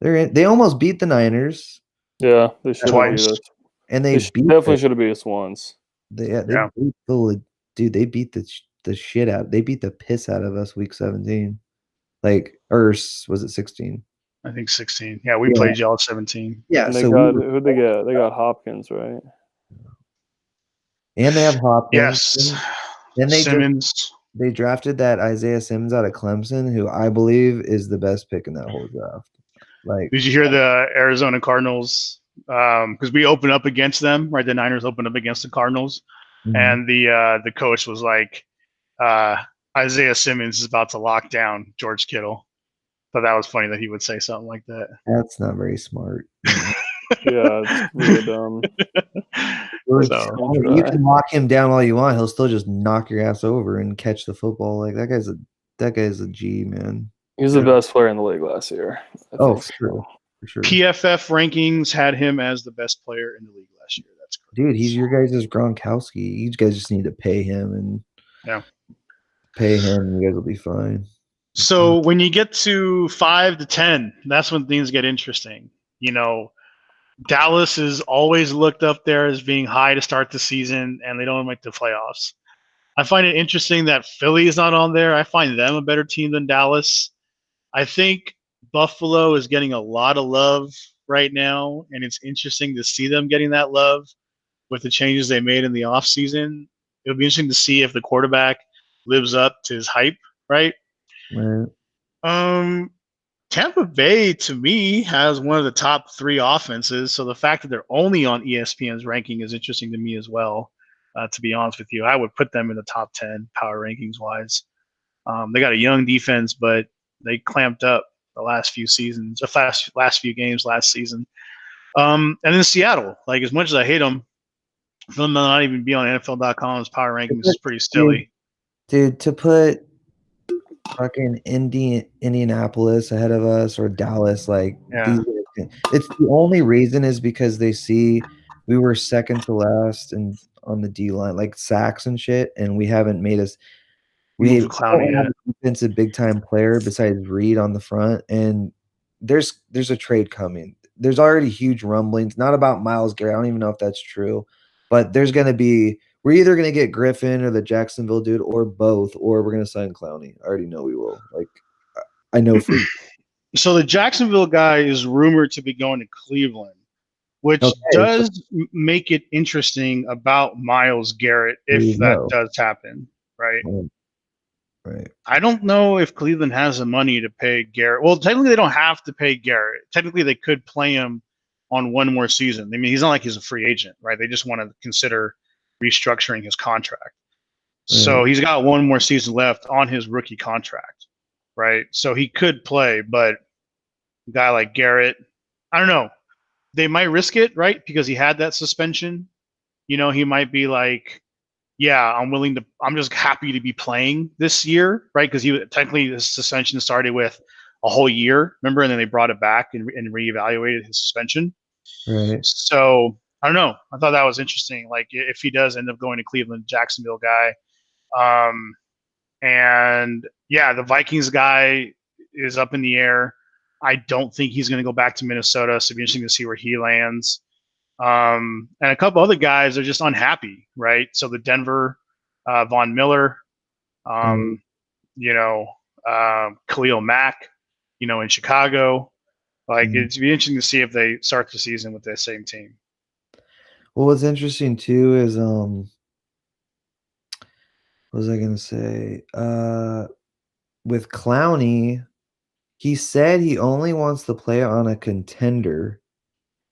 they almost beat the Niners. Yeah, they should have beat Twice. us. And They they beat definitely should have beat us once. they Yeah. beat they beat the shit out. They beat the piss out of us week 17. Like, or was it 16? I think 16. Yeah, we Yeah. played y'all 17. Yeah, And they so got who'd they get? They got Hopkins, right? and they have Hopkins. Yes. Then Simmons. they drafted that Isaiah Simmons out of Clemson, who I believe is the best pick in that whole draft. Like, Did you hear the Arizona Cardinals? Because we opened up against them, right? The Niners opened up against the Cardinals, and the coach was like, Isaiah Simmons is about to lock down George Kittle. But that was funny that he would say something like that. that's not very smart. Yeah, it's really dumb. So, You can lock him down all you want; he'll still just knock your ass over and catch the football. Like that guy's a G, man. He was the best player in the league last year. I think for sure. PFF rankings had him as the best player in the league last year. That's correct. Dude, he's your guys' Gronkowski. You guys just need to pay him and pay him, and you guys will be fine. So when you get to 5 to 10, that's when things get interesting. Dallas is always looked up there as being high to start the season, and they don't make the playoffs. I find it interesting that Philly is not on there. I find them a better team than Dallas. I think Buffalo is getting a lot of love right now, and it's interesting to see them getting that love with the changes they made in the offseason. It'll be interesting to see if the quarterback lives up to his hype, right? Right. Tampa Bay, to me, has one of the top 3 offenses. So the fact that they're only on ESPN's ranking is interesting to me as well. To be honest with you, I would put them in the top 10 power rankings wise. They got a young defense, but they clamped up the last few seasons, last few games last season. And then Seattle, like as much as I hate them, for them to not even be on NFL.com's power rankings is pretty silly. Dude, to put fucking Indianapolis ahead of us or Dallas, like it's the only reason is because they see we were second to last and on the D line, like sacks and shit, and we haven't made us. We don't have a defensive big time player besides Reed on the front, and there's a trade coming. There's already huge rumblings, not about Myles Garrett. I don't even know if that's true, but there's gonna be. We're either gonna get Griffin or the Jacksonville dude, or both, or we're gonna sign Clowney. I already know we will. Like, I know for. So the Jacksonville guy is rumored to be going to Cleveland, which does make it interesting about Myles Garrett if that does happen, right? Right. I don't know if Cleveland has the money to pay Garrett. Well, technically they don't have to pay Garrett. Technically they could play him on one more season. I mean, he's not like he's a free agent, right? They just want to consider restructuring his contract. So he's got one more season left on his rookie contract, right? So he could play, but a guy like Garrett, I don't know. They might risk it, right? Because he had that suspension. He might be like, yeah, I'm just happy to be playing this year, right? Because technically the suspension started with a whole year, remember? And then they brought it back and reevaluated his suspension. Right. So I don't know. I thought that was interesting. Like if he does end up going to Cleveland, Jacksonville guy. And yeah, the Vikings guy is up in the air. I don't think he's going to go back to Minnesota. So it'll be interesting to see where he lands. And a couple other guys are just unhappy, right? So the Denver, Von Miller, Khalil Mack, in Chicago. Like it'd be interesting to see if they start the season with the same team. Well, what's interesting too is what was I gonna say? With Clowney, He said he only wants to play on a contender,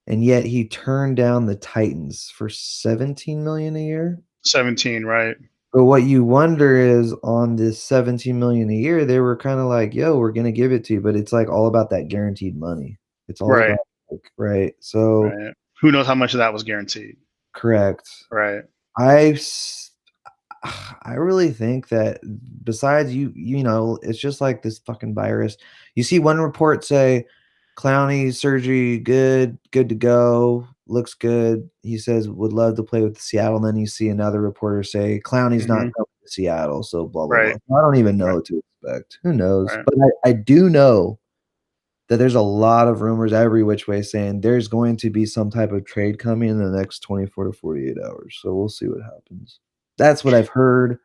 and yet he turned down the Titans for 17 million a year. 17, right? But what you wonder is on this 17 million a year, they were kind of like, yo, we're gonna give it to you, but it's like all about that guaranteed money. It's all Right. about like, right. So Right. Who knows how much of that was guaranteed? correct. Right. I I really think that besides you know, it's just like this fucking virus. You see one report say Clowney surgery good to go, looks good. He says would love to play with Seattle. And then you see another reporter say Clowney's not Hmm. coming to Seattle, so blah blah Right. blah. I don't even know Right. what to expect. Who knows? Right. But I do know that there's a lot of rumors every which way saying there's going to be some type of trade coming in the next 24 to 48 hours. So we'll see what happens. That's what I've heard,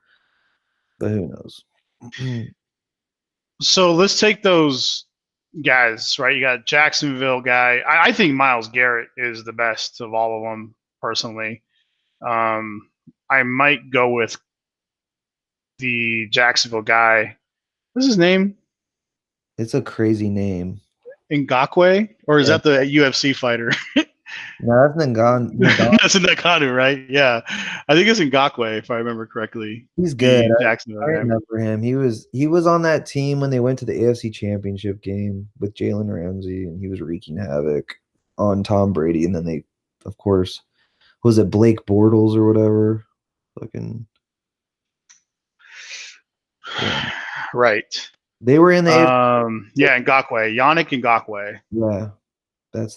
but who knows? So let's take those guys, right? You got Jacksonville guy. I think Miles Garrett is the best of all of them, personally. Um, I might go with the Jacksonville guy. What's his name? It's a crazy name. Ngakwe? Or is Yeah. that the UFC fighter? No, that's Ngan. That's in Nakanu, right? Yeah. I think it's Ngakwe, if I remember correctly. He's good. The Jacksonville I guy. remember him. He was on that team when they went to the AFC Championship game with Jalen Ramsey, and he was wreaking havoc on Tom Brady. And then they, of course, was it Blake Bortles or whatever? Fucking yeah. Right. They were in the Yeah, Ngakwe. Yannick Ngakwe. yeah.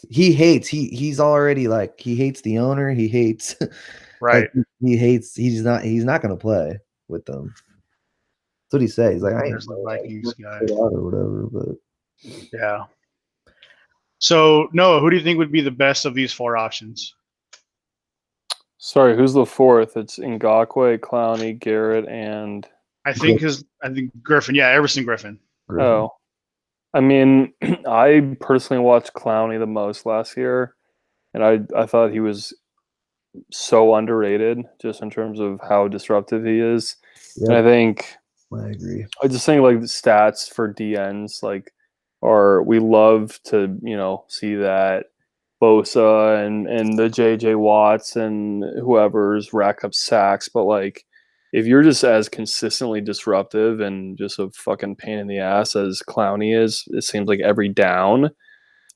He's already like he hates the owner. He hates Right. like he's not gonna play with them. That's what he said. He's like, I ain't There's the Vikings guy. sit out or whatever, but Yeah. So, Noah, who do you think would be the best of these four options? Sorry, who's the fourth? It's Ngakwe, Clowney, Garrett, and I think Griffin. Yeah, Everson Griffin. Griffin. oh, I mean, I personally watched Clowney the most last year, and I thought he was so underrated just in terms of how disruptive he is. And I think I agree. I just think like the stats for DNs we love to see that Bosa and the JJ Watts and whoever's rack up sacks, but like if you're just as consistently disruptive and just a fucking pain in the ass as Clowney is, it seems like every down.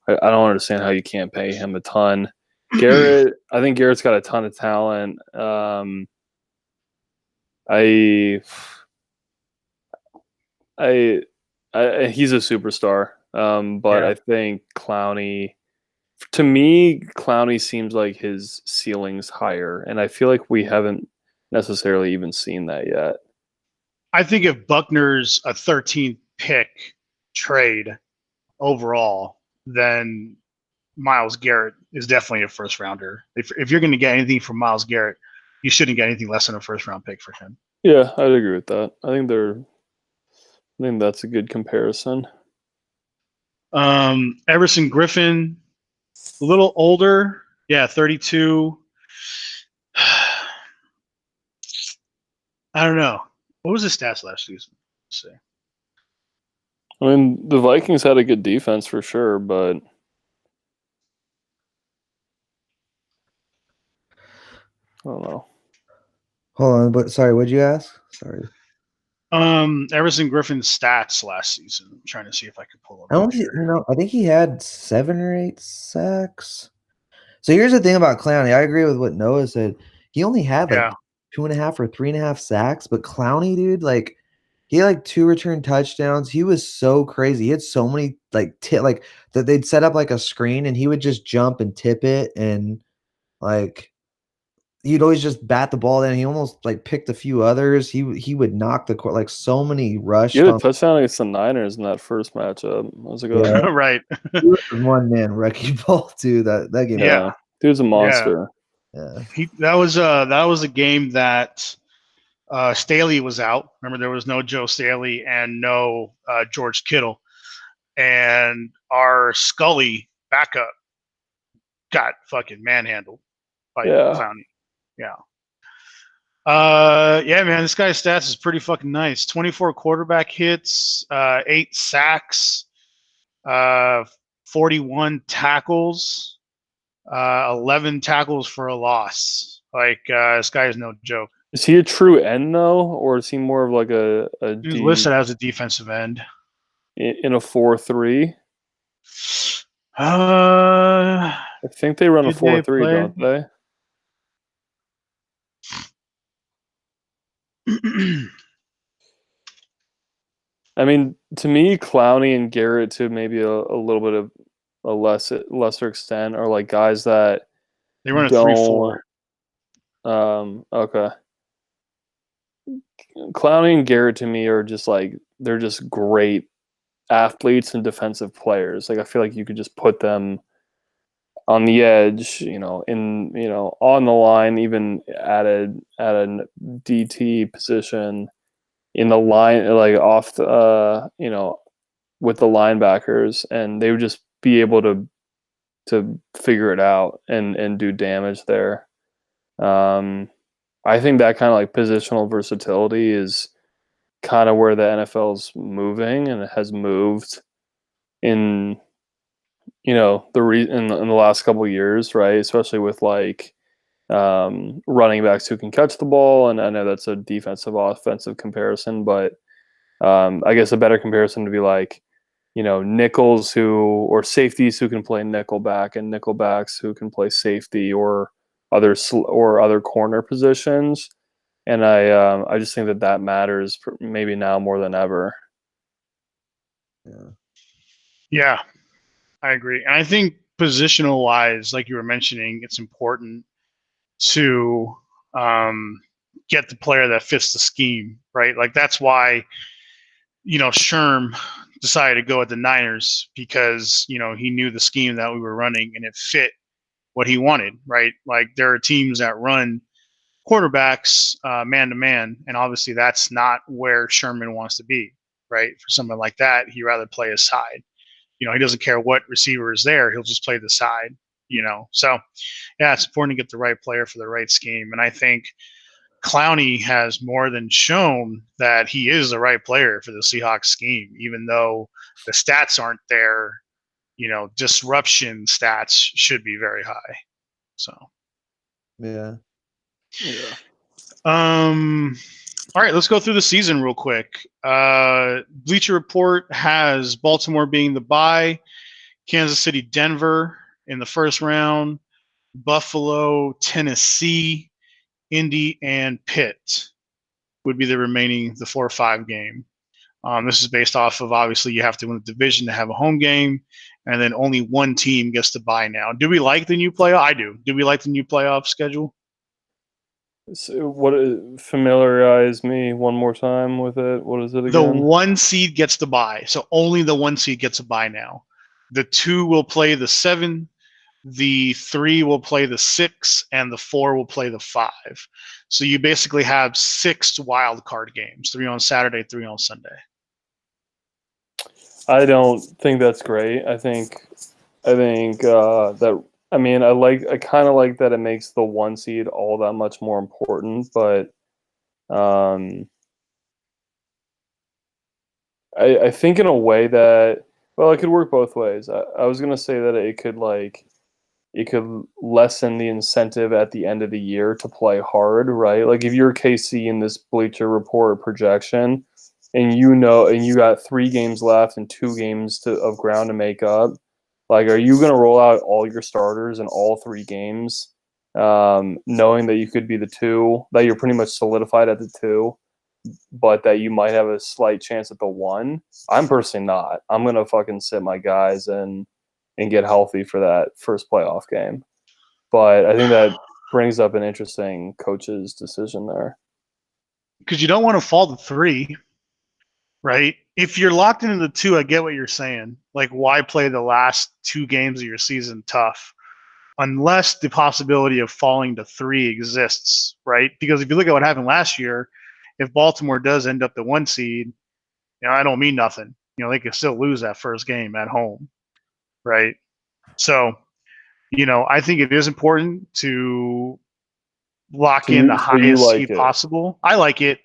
I don't understand how you can't pay him a ton. Garrett, I think Garrett's got a ton of talent. He's a superstar. But Yeah. I think Clowney, to me, Clowney seems like his ceiling's higher, and I feel like we haven't necessarily even seen that yet. I think if Buckner's a 13th pick trade overall, then Miles Garrett is definitely a first rounder. If you're going to get anything from Miles Garrett, you shouldn't get anything less than a first round pick for him. Yeah, I'd agree with that. I think that's a good comparison. Everson Griffin, a little older. Yeah, 32. I don't know. What was his stats last season? Let's see. I mean, the Vikings had a good defense for sure, but I don't know. Hold on, but sorry, what'd you ask? Sorry. Everson Griffin's stats last season. I'm trying to see if I can pull I them up don't here. I think he had 7 or 8 sacks. So here's the thing about Clowney. I agree with what Noah said. He only had like 2.5 or 3.5 sacks, but Clowney, dude, like he had like 2 return touchdowns. He was so crazy. He had so many like that they'd set up like a screen and he would just jump and tip it and like he'd always just bat the ball in. He almost like picked a few others. He would knock the court like so many rushed. He had a touchdown against the Niners in that first matchup. That was a good Yeah. Right. He was one man wrecking ball too. That game. Yeah. Dude's a monster. Yeah. That was a game that Staley was out. Remember, there was no Joe Staley and no George Kittle, and our Scully backup got fucking manhandled by Clowney. Yeah. Yeah, man, this guy's stats is pretty fucking nice. 24 quarterback hits, 8 sacks, 41 tackles, 11 tackles for a loss. Like this guy is no joke. Is he a true end though, or is he more of like a He's D listed as a defensive end. in a 4-3? Uh, I think they run a did they 4-3, play? don't they? I mean, to me, Clowney and Garrett, to maybe a little bit of a lesser extent, are like guys that They run a don't. 3-4. Okay. Clowney and Garrett to me are just like they're just great athletes and defensive players. Like I feel like you could just put them on the edge, on the line, even at a DT position in the line, like off the, with the linebackers, and they would just be able to figure it out and do damage there. I think that kind of like positional versatility is kind of where the NFL's moving, and it has moved in in the last couple of years, right? Especially with like running backs who can catch the ball, and I know that's a defensive offensive comparison, but I guess a better comparison to be like nickels or safeties who can play nickelback, and nickelbacks who can play safety or other corner positions. And I just think that matters maybe now more than ever. Yeah. Yeah, I agree. And I think positional wise, like you were mentioning, it's important to get the player that fits the scheme, right? Like that's why, Sherm decided to go at the Niners because, he knew the scheme that we were running and it fit what he wanted, right? Like there are teams that run quarterbacks man to man, and obviously that's not where Sherman wants to be, right? For someone like that, he'd rather play a side. He doesn't care what receiver is there; he'll just play the side. So yeah, it's important to get the right player for the right scheme, and I think Clowney has more than shown that he is the right player for the Seahawks scheme, even though the stats aren't there. Disruption stats should be very high. So Yeah. Yeah. All right, let's go through the season real quick. Bleacher Report has Baltimore being the bye, Kansas City, Denver in the first round, Buffalo, Tennessee, Indy, and Pitt would be the 4-5 game. This is based off of obviously you have to win the division to have a home game, and then only one team gets to bye now. Do we like the new playoff? I do. Do we like the new playoff schedule? So familiarize me one more time with it? What is it again? The 1 seed gets the bye, so only the 1 seed gets a bye now. The 2 will play the 7, the 3 will play the 6, and the 4 will play the 5. So you basically have 6 wild card games: 3 on Saturday, 3 on Sunday. I don't think that's great. I think that I kind of like that it makes the 1 seed all that much more important, but I think in a way that it could work both ways. I was gonna say that it could lessen the incentive at the end of the year to play hard, right? Like if you're KC in this Bleacher Report projection, and you got 3 games left and 2 games of ground to make up, like are you gonna roll out all your starters in all 3 games, knowing that you could be the 2, that you're pretty much solidified at the 2, but that you might have a slight chance at the 1? I'm personally not. I'm gonna fucking sit my guys and get healthy for that first playoff game. But I think that brings up an interesting coach's decision there. Because you don't want to fall to 3, right? If you're locked into the 2, I get what you're saying. Like, why play the last 2 games of your season tough? Unless the possibility of falling to 3 exists, right? Because if you look at what happened last year, if Baltimore does end up the 1 seed, I don't mean nothing. They could still lose that first game at home, right? So, I think it is important to lock in the highest seed possible. I like it,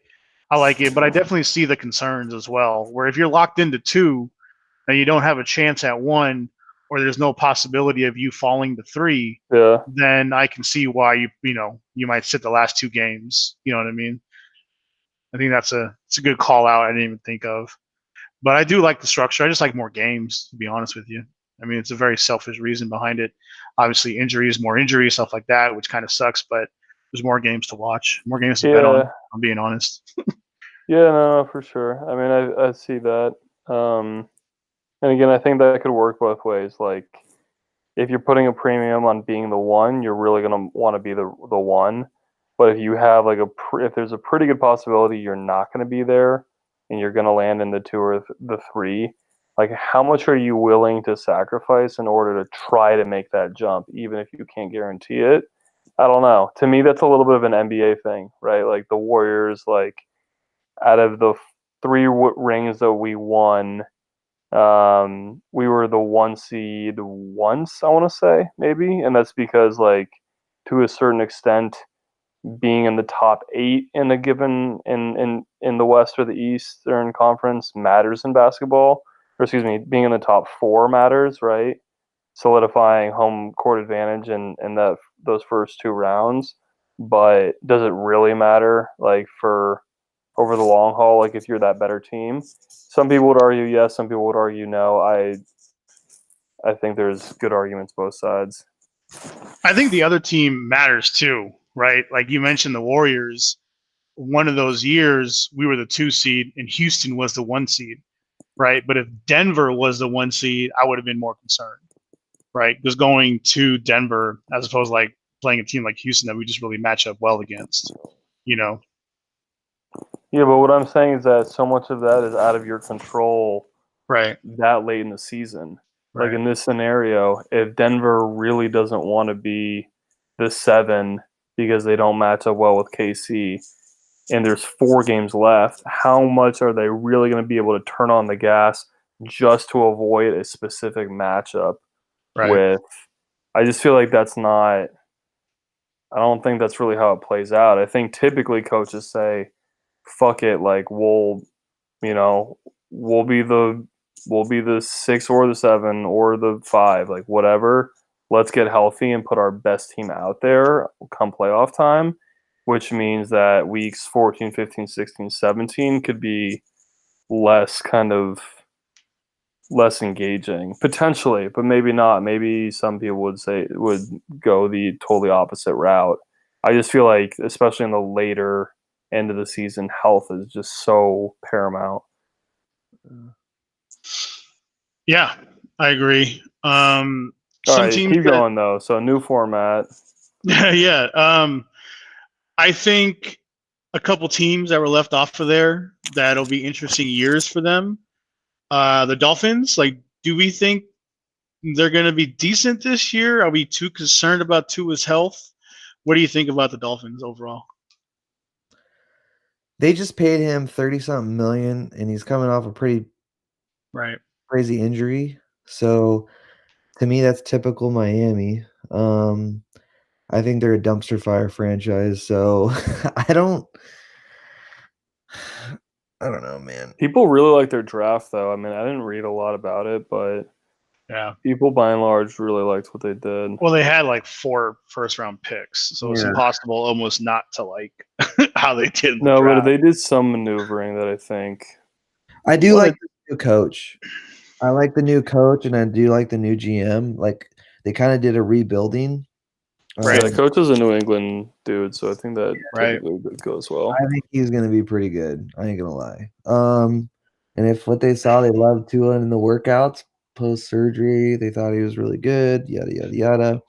but I definitely see the concerns as well. Where if you're locked into 2, and you don't have a chance at 1, or there's no possibility of you falling to 3, Yeah. then I can see why you might sit the last 2 games. You know what I mean? I think it's a good call out. I didn't even think of, but I do like the structure. I just like more games, to be honest with you. I mean, it's a very selfish reason behind it. Obviously, more injuries, stuff like that, which kind of sucks. But there's more games to watch, more games to bet on. I'm being honest. Yeah, no, for sure. I mean, I see that. And again, I think that could work both ways. Like, if you're putting a premium on being the 1, you're really gonna want to be the 1. But if you have like if there's a pretty good possibility you're not gonna be there, and you're gonna land in the 2 or the 3, like how much are you willing to sacrifice in order to try to make that jump, even if you can't guarantee it? I don't know. To me, that's a little bit of an NBA thing, right? Like the Warriors, like out of the 3 rings that we won, we were the 1 seed once, I want to say, maybe, and that's because, like, to a certain extent, being in the top 8 in a given in the West or the Eastern Conference matters in basketball. Or excuse me, being in the top 4 matters, right? Solidifying home court advantage in those first 2 rounds. But does it really matter, like, for over the long haul, like if you're that better team? Some people would argue yes, some people would argue no. I think there's good arguments both sides. I think the other team matters too, right? Like you mentioned, the Warriors. One of those years, we were the 2 seed, and Houston was the 1 seed, right? But if Denver was the 1 seed, I would have been more concerned, right? Because going to Denver as opposed to like playing a team like Houston that we just really match up well against, you know. Yeah, but what I'm saying is that so much of that is out of your control Right. that late in the season. Right. Like in this scenario, if Denver really doesn't want to be the 7 because they don't match up well with KC and there's 4 games left, how much are they really going to be able to turn on the gas just to avoid a specific matchup with? I just feel like that's not – I don't think that's really how it plays out. I think typically coaches say, fuck it, like we'll be the 6 or the 7 or the 5, like whatever. Let's get healthy and put our best team out there come playoff time, which means that weeks 14, 15, 16, 17 could be less engaging potentially, but maybe not. Maybe some people would go the totally opposite route. I just feel like, especially in the later end of the season, health is just so paramount. Yeah, I agree. All right, keep going though. So new format. Yeah. I think a couple teams that were left off of there that'll be interesting years for them. The Dolphins, like, do we think they're going to be decent this year? Are we too concerned about Tua's health? What do you think about the Dolphins overall? They just paid him 30-something million, and he's coming off a pretty crazy injury. So to me, that's typical Miami. I think they're a dumpster fire franchise. So I don't know, man. People really like their draft, though. I mean, I didn't read a lot about it, but yeah, people by and large really liked what they did. Well, they had like 4 first-round picks, so it's impossible almost not to like how they did. No, but they did some maneuvering that I think. I do like the new coach. I like the new coach, and I do like the new GM. Like, they kind of did a rebuilding. Yeah, the coach is a New England dude, so I think that typically goes well. I think he's going to be pretty good. I ain't going to lie. And if what they saw, they loved Tua in the workouts post-surgery, they thought he was really good, yada, yada, yada.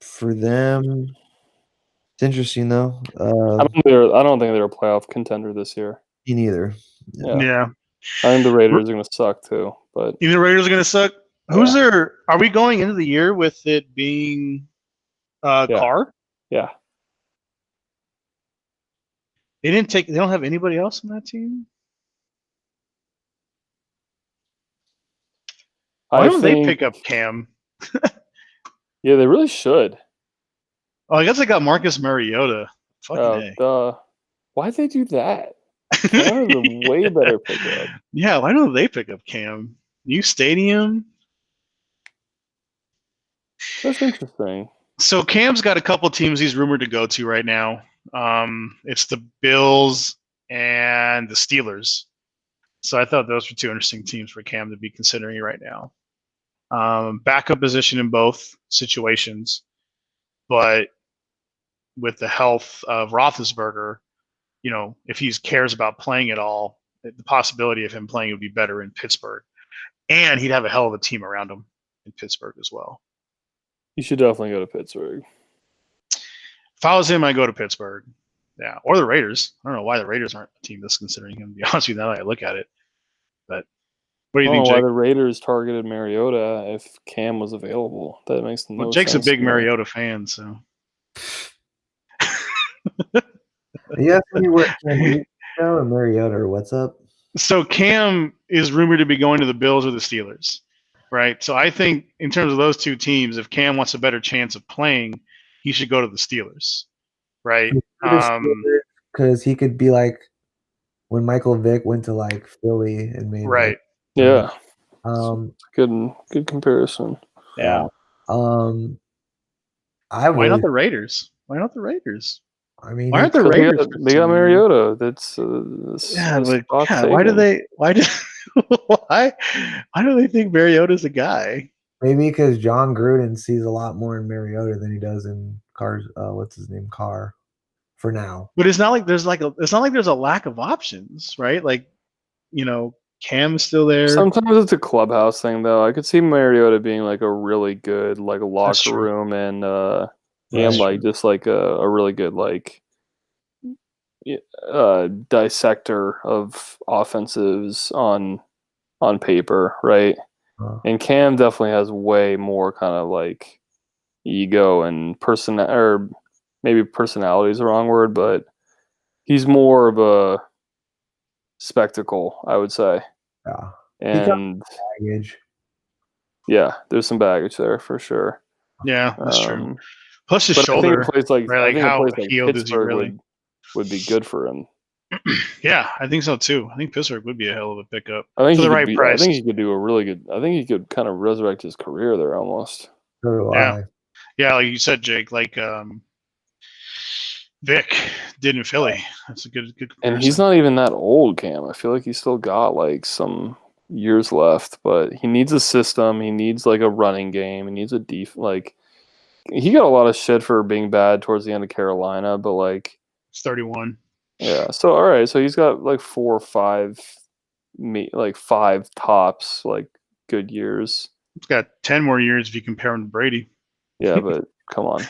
For them, it's interesting, though. I don't think they're a playoff contender this year. Me neither. Yeah. I think the Raiders are going to suck, too. But the Raiders are going to suck? Who's there? Are we going into the year with it being Carr? Yeah. They don't have anybody else on that team? Why don't they pick up Cam? Yeah, they really should. Oh, I guess I got Marcus Mariota. Fucking Why'd they do that? Cam is a way better pickup. Yeah, why don't they pick up Cam? New stadium. That's interesting. So Cam's got a couple teams he's rumored to go to right now. It's the Bills and the Steelers. So I thought those were two interesting teams for Cam to be considering right now. Backup position in both situations, but with the health of Roethlisberger, if he cares about playing at all, the possibility of him playing would be better in Pittsburgh, and he'd have a hell of a team around him in Pittsburgh as well. You should definitely go to Pittsburgh. If I was him, I'd go to Pittsburgh. Yeah, or the Raiders. I don't know why the Raiders aren't a team that's considering him, to be honest with you, now that I look at it. But what do you I don't think, know why Jake? the Raiders targeted Mariota if Cam was available. That makes no sense. Jake's a big to me. Mariota fan, so. You asked me where Cam or Mariota or what's up? So Cam is rumored to be going to the Bills or the Steelers, right? So I think in terms of those two teams, if Cam wants a better chance of playing, he should go to the Steelers, right? Because he could be like when Michael Vick went to like Philly and made Right. Yeah. Good comparison. Yeah. Why not the Raiders? Why not the Raiders? I mean, why aren't the Raiders? They got Mariota. That's why do they? Why do? why do they think Mariota's a guy? Maybe because John Gruden sees a lot more in Mariota than he does in Carr's. What's his name? Carr. For now, but it's not like there's a lack of options, right? Like, Cam's still there. Sometimes it's a clubhouse thing, though. I could see Mariota being like a really good like a locker room and like just like a really good like dissector of offensives on paper, right? And Cam definitely has way more kind of like ego and or maybe personality is the wrong word, but he's more of a spectacle, I would say. Yeah. And baggage. Yeah, there's some baggage there for sure. Yeah, that's true. Plus his shoulder. I think a place like, right, like how healed is he really? Would be good for him. Yeah, I think so too. I think Pittsburgh would be a hell of a pickup for the right price. I think he could do a really good. I think he could kind of resurrect his career there almost. Yeah, like you said, Jake. Like Vic did in Philly. That's a good comparison. And he's not even that old, Cam. I feel like he's still got like some years left, but he needs a system. He needs like a running game. He needs a like. He got a lot of shit for being bad towards the end of Carolina, but like. It's 31. Yeah. So all right. So he's got like 4 or 5, like 5 tops, like good years. He's got 10 more years if you compare him to Brady. Yeah, but come on.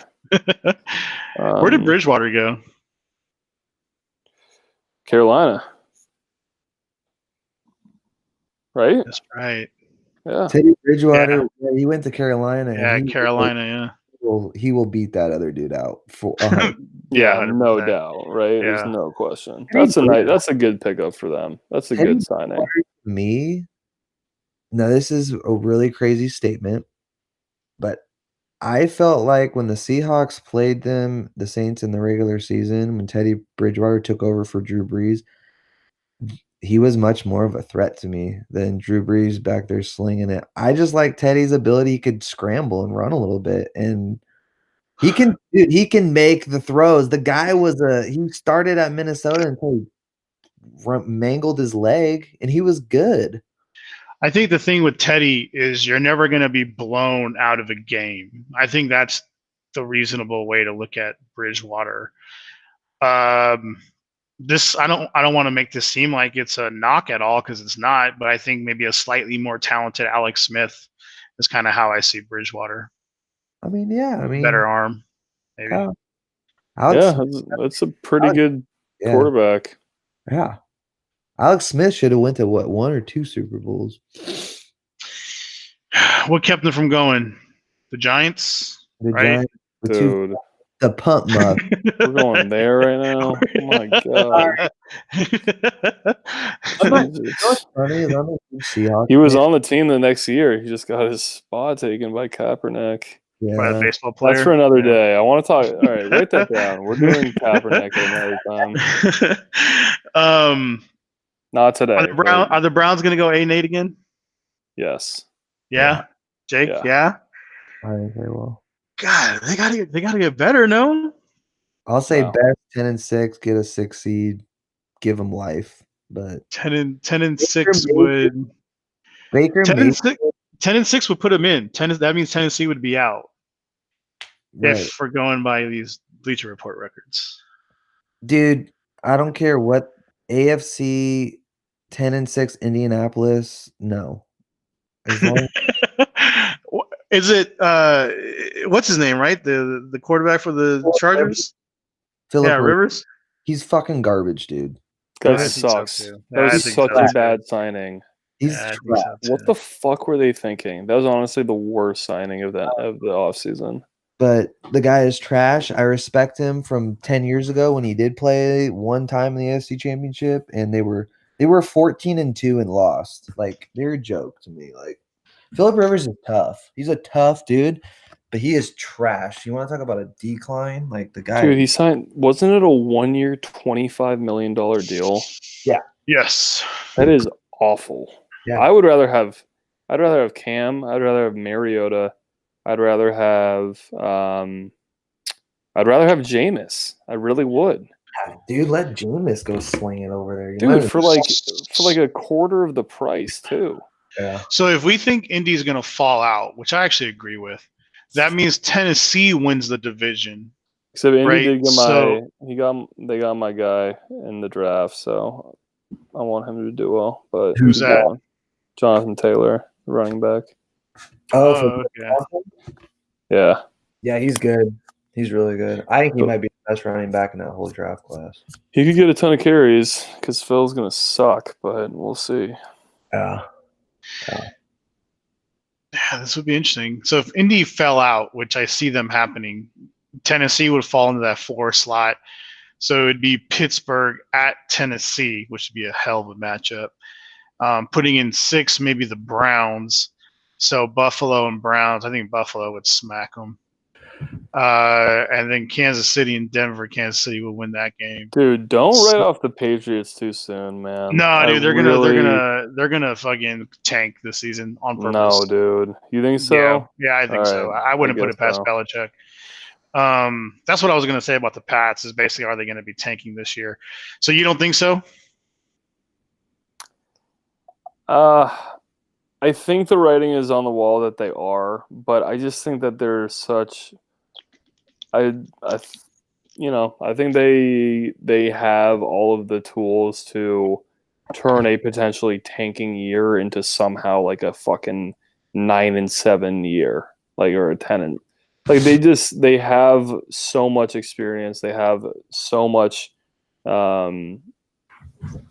Where did Bridgewater go? Carolina. Right? That's right. Yeah. Teddy Bridgewater, he went to Carolina. Yeah, Carolina, he will beat that other dude out for yeah, no doubt, right? Yeah. There's no question. That's a good pickup for them. That's a good signing. Now this is a really crazy statement, but I felt like when the Seahawks played the Saints in the regular season, when Teddy Bridgewater took over for Drew Brees, he was much more of a threat to me than Drew Brees back there slinging it. I just like Teddy's ability. He could scramble and run a little bit, and he can make the throws. The guy he started at Minnesota until he mangled his leg, and he was good. I think the thing with Teddy is you're never going to be blown out of a game. I think that's the reasonable way to look at Bridgewater. I don't want to make this seem like it's a knock at all because it's not, but I think maybe a slightly more talented Alex Smith is kind of how I see Bridgewater. Better arm, maybe. That's a pretty good quarterback. Yeah. Alex Smith should have went to 1 or 2 Super Bowls. What kept them from going? The Giants? Giants, dude. The pump muff. We're going there right now. Oh my god! He was on the team the next year. He just got his spot taken by Kaepernick. by the Yeah. baseball player. That's for another Yeah. day. I want to talk. All right, write that down. We're doing Kaepernick at another time. Not today. Are the Browns going to go 8-8 again? Yes. Yeah. Jake. Yeah. I think they will. God, they gotta get better. No. I'll say No. best 10-6, get a 6 seed, give them life. But 10-6 would Baker 10-6 would put them in. That means Tennessee would be out right. if we're going by these Bleacher Report records. Dude, I don't care what AFC 10-6 Indianapolis. No, as long Is it what's his name? Right, the quarterback for the Chargers. Philip Rivers. He's fucking garbage, dude. That I think so, sucks. too. That I was think such so, a too. bad signing. He's Yeah, I think trash. so, too. What the fuck were they thinking? That was honestly the worst signing of the offseason. But the guy is trash. I respect him from 10 years ago when he did play one time in the AFC Championship, and they were 14-2 and lost. Like, they're a joke to me. Like, Philip Rivers is tough. He's a tough dude, but he is trash. You want to talk about a decline? Like, the guy. Dude, he signed. Wasn't it a 1-year, $25 million deal? Yeah. Yes. That is awful. Yeah. I'd rather have Cam. I'd rather have Mariota. I'd rather have Jameis. I really would. Dude, let Jameis go slinging over there. Dude, for like a quarter of the price too. Yeah. So if we think Indy's going to fall out, which I actually agree with, that means Tennessee wins the division. Except Indy right? did get they got my guy in the draft, so I want him to do well. But Who's that? Jonathan Taylor, running back. Oh, okay. Yeah. Yeah, he's good. He's really good. I think he might be the best running back in that whole draft class. He could get a ton of carries because Phil's going to suck, but we'll see. Yeah. Yeah, this would be interesting. So if Indy fell out, which I see them happening, Tennessee would fall into that 4 slot. So it'd be Pittsburgh at Tennessee, which would be a hell of a matchup. Putting in 6, maybe the Browns. So Buffalo and Browns, I think Buffalo would smack them. And then Kansas City and Denver. Kansas City will win that game. Dude, don't write off the Patriots too soon, man. No, dude, they're gonna fucking tank this season on purpose. No, dude, you think so? Yeah, I think so. I wouldn't put it past Belichick. That's what I was gonna say about the Pats. Is basically, are they gonna be tanking this year? So you don't think so? I think the writing is on the wall that they are, but I just think that they're such. I think they have all of the tools to turn a potentially tanking year into somehow like a fucking 9-7 year, like, or a 10. Like they have so much experience. They have so much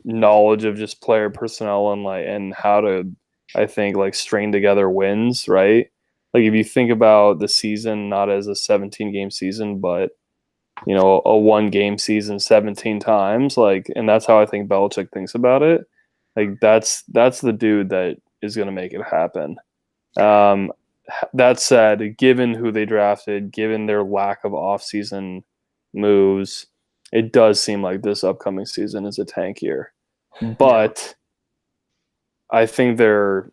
knowledge of just player personnel and how to, I think, like, string together wins, right? Like, if you think about the season not as a 17-game season, but a 1-game season 17 times, like, and that's how I think Belichick thinks about it. Like, that's the dude that is going to make it happen. That said, given who they drafted, given their lack of offseason moves, it does seem like this upcoming season is a tank year. But I think they're,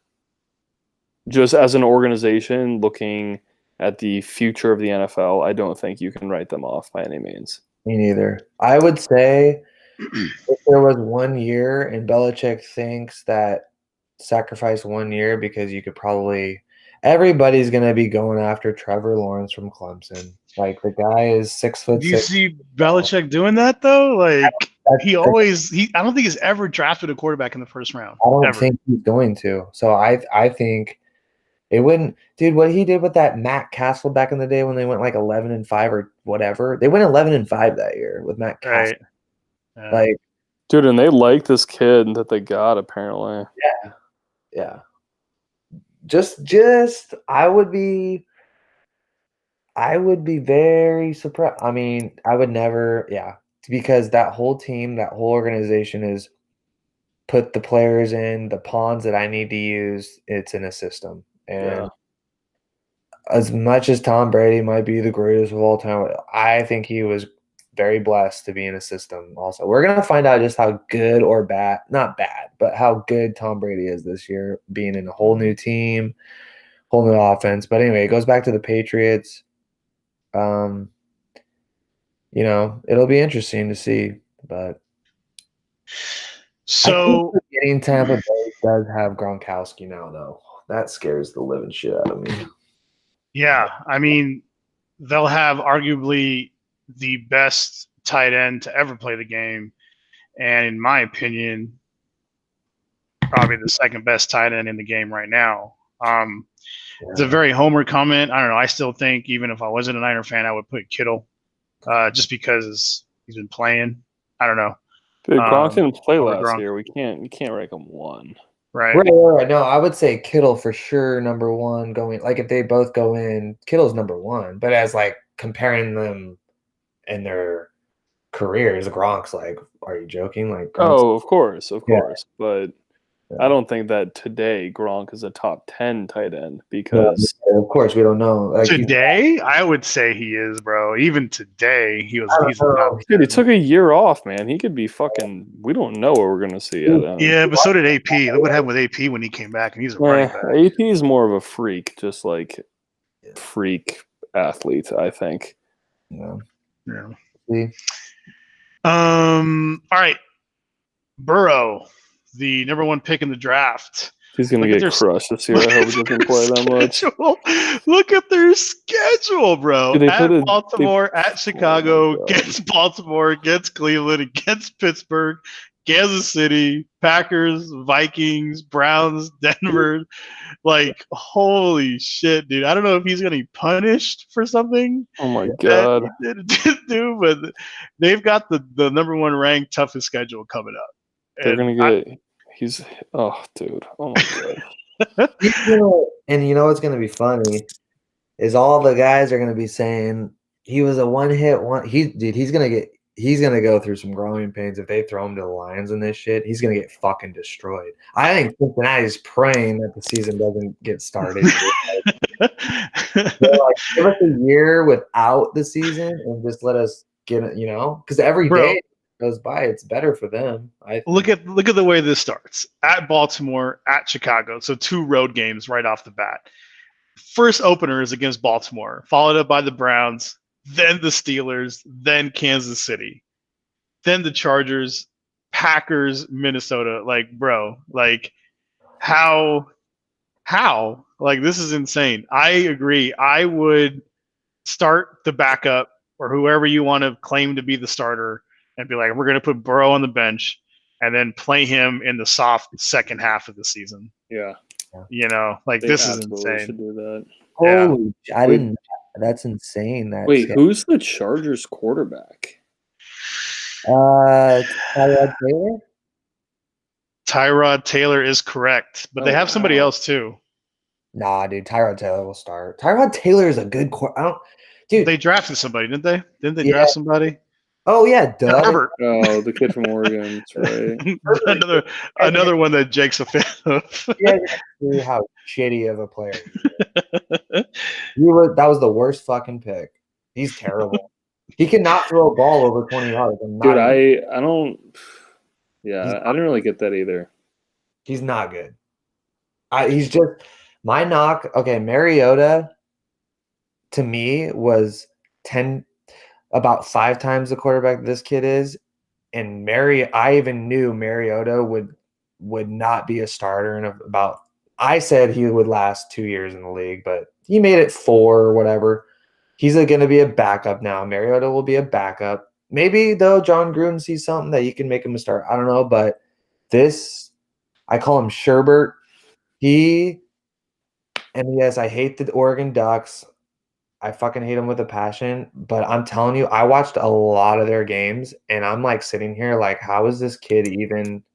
just as an organization looking at the future of the NFL, I don't think you can write them off by any means. Me neither. I would say if there was 1 year and Belichick thinks that sacrifice 1 year because you could probably – everybody's going to be going after Trevor Lawrence from Clemson. Like, the guy is 6'6". Do you see Belichick doing that, though? Like, I don't think he's ever drafted a quarterback in the first round. I don't think he's going to. So I think – it wouldn't, dude. What he did with that Matt Castle back in the day when they went like 11-5 or whatever, they went 11-5 that year with Matt Castle. Right. Like, dude, and they like this kid that they got apparently. Yeah. Just I would be very surprised. I mean, I would never, because that whole team, that whole organization is put the players in the pawns that I need to use. It's in a system. And as much as Tom Brady might be the greatest of all time, I think he was very blessed to be in a system also. We're going to find out just how good or bad, not bad, but how good Tom Brady is this year, being in a whole new team, whole new offense. But anyway, it goes back to the Patriots. It'll be interesting to see. But So I think getting Tampa Bay does have Gronkowski now, though. That scares the living shit out of me. yeah, I mean, they'll have arguably the best tight end to ever play the game, and in my opinion, probably the second best tight end in the game right now. It's a very homer comment. I don't know. I still think even if I wasn't a Niner fan, I would put Kittle, just because he's been playing. I don't know. Dude, Gronk didn't play over last Gronk. year. You can't rank him one. Right. Right. No, I would say Kittle for sure number one going. Like if they both go in, Kittle's number one. But as like comparing them in their careers, Gronk's like, are you joking? Like Gronk's, Oh, of course. Yeah. But I don't think that today Gronk is a top 10 tight end because of course we don't know. Like Today, I would say he is, bro. Even today, he's know. top dude, he 10. took a year off, man. He could be fucking. We don't know what we're gonna see. Yeah, but so did AP. Look what happened with AP when he came back, and he's a running back. AP is more of a freak, just like freak athlete, I think. Yeah. Yeah. See? All right, Burrow, the number one pick in the draft. He's gonna get crushed this year. I hope he doesn't play that much. Look at their schedule, bro. Dude, at Baltimore, at Chicago, against Baltimore, against Cleveland, against Pittsburgh, Kansas City, Packers, Vikings, Browns, Denver. Like, holy shit, dude. I don't know if he's gonna be punished for something. Oh my god. That he didn't do, but they've got the number one ranked toughest schedule coming up. They're gonna get dude. Oh my god. And you know what's gonna be funny is all the guys are gonna be saying he was a one-hit one. He's gonna go through some growing pains if they throw him to the Lions and this shit. He's gonna get fucking destroyed. I think Cincinnati's praying that the season doesn't get started. Like, give us a year without the season and just let us get it, because every day goes by, it's better for them. Look at the way this starts. At Baltimore, at Chicago. So 2 road games right off the bat. First opener is against Baltimore, followed up by the Browns, then the Steelers, then Kansas City, then the Chargers, Packers, Minnesota. Like, bro, like how? Like, this is insane. I agree. I would start the backup or whoever you want to claim to be the starter and be like, we're going to put Burrow on the bench and then play him in the soft second half of the season. Yeah. Like, They this is insane. Should do that. Holy, I didn't. That's insane. Wait, who's the Chargers quarterback? Tyrod Taylor. Tyrod Taylor is correct, but they have somebody else too. Nah, dude, Tyrod Taylor will start. Tyrod Taylor is a good dude. They drafted somebody, didn't they? Didn't they draft somebody? Oh yeah, Herbert. Oh, the kid from Oregon. That's right. another one that Jake's a fan of. Yeah, see how shitty of a player. That was the worst fucking pick. He's terrible. He cannot throw a ball over 20 yards. Dude, I don't. Yeah, I didn't really get that either. He's not good. He's just my knock. Okay, Mariota to me was about 5 times the quarterback this kid is, and I even knew Mariota would not be a starter in about. I said he would last 2 years in the league, but he made it 4 or whatever. He's going to be a backup now. Mariota will be a backup. Maybe, though, John Gruden sees something that you can make him a start. I don't know, but I call him Sherbert. And yes, I hate the Oregon Ducks. I fucking hate them with a passion. But I'm telling you, I watched a lot of their games, and I'm like sitting here like, how is this kid even –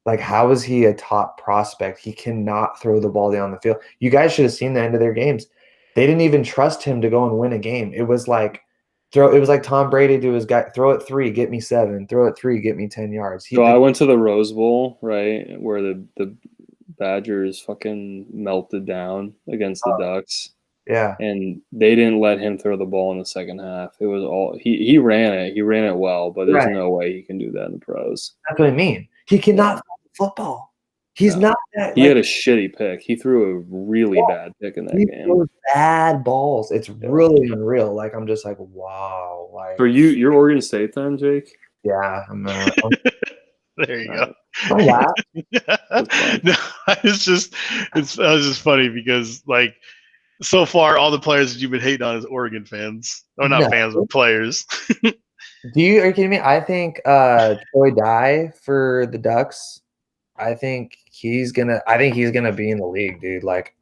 like, how is he a top prospect? He cannot throw the ball down the field. You guys should have seen the end of their games. They didn't even trust him to go and win a game. It was like Tom Brady to his guy, throw it 3, get me 7. Throw it 3, get me 10 yards. I went to the Rose Bowl, right, where the Badgers fucking melted down against the Ducks. Yeah. and they didn't let him throw the ball in the second half. It was all he ran it. He ran it well, but there's Right. no way he can do that in the pros. That's what I mean. He cannot throw the football. He's No. not that. He like, had a shitty pick. He threw a really bad pick in that he game. throws bad balls. It's really unreal. Like, I'm just like, wow. Like, For you, you're Oregon State then, Jake? yeah, I'm There you go. don't laugh. No, it's just funny because like so far all the players that you've been hating on is Oregon fans. Or not No. fans, but players. Are you kidding me? I think Troy Dye for the Ducks. I think he's gonna be in the league, dude. Like,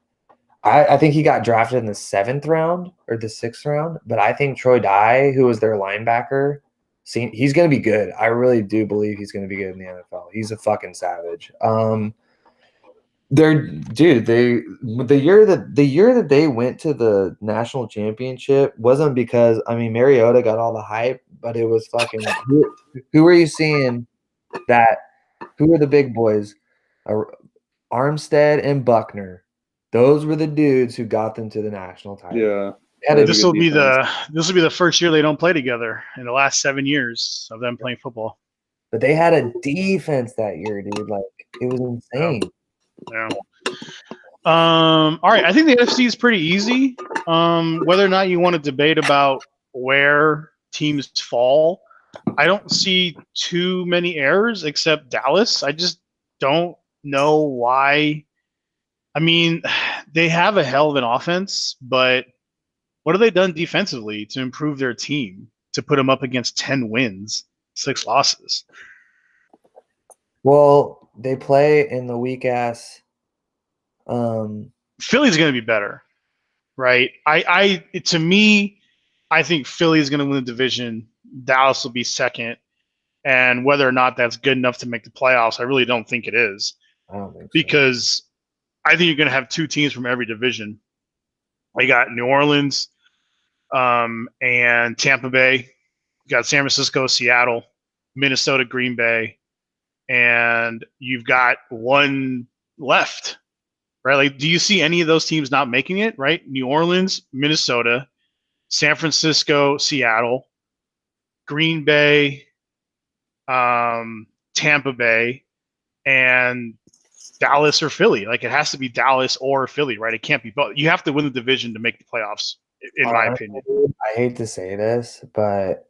I think he got drafted in the 7th round or the 6th round, but I think Troy Dye, who was their linebacker, he's gonna be good. I really do believe he's gonna be good in the NFL. He's a fucking savage. The year that they went to the national championship wasn't because Mariota got all the hype, but it was fucking who were you seeing that? Who were the big boys? Armstead and Buckner. Those were the dudes who got them to the national title. Yeah. This will be the first year they don't play together in the last 7 years of them playing football. But they had a defense that year, dude. Like, it was insane. Yeah. All right. I think the NFC is pretty easy. Whether or not you want to debate about where teams fall, I don't see too many errors except Dallas. I just don't know why. I mean, they have a hell of an offense, but what have they done defensively to improve their team to put them up against 10 wins, 6 losses? Well, they play in the weak ass. Philly's going to be better, right? To me, I think Philly's going to win the division. Dallas will be second, and whether or not that's good enough to make the playoffs, I really don't think it is. I don't think so. Because I think you're going to have 2 teams from every division. You got New Orleans and Tampa Bay. You got San Francisco, Seattle, Minnesota, Green Bay, and you've got one left, right? Like, do you see any of those teams not making it, right? New Orleans, Minnesota, San Francisco, Seattle, Green Bay, Tampa Bay, and Dallas or Philly. Like, it has to be Dallas or Philly, right? It can't be both. You have to win the division to make the playoffs, in my opinion. I hate to say this, but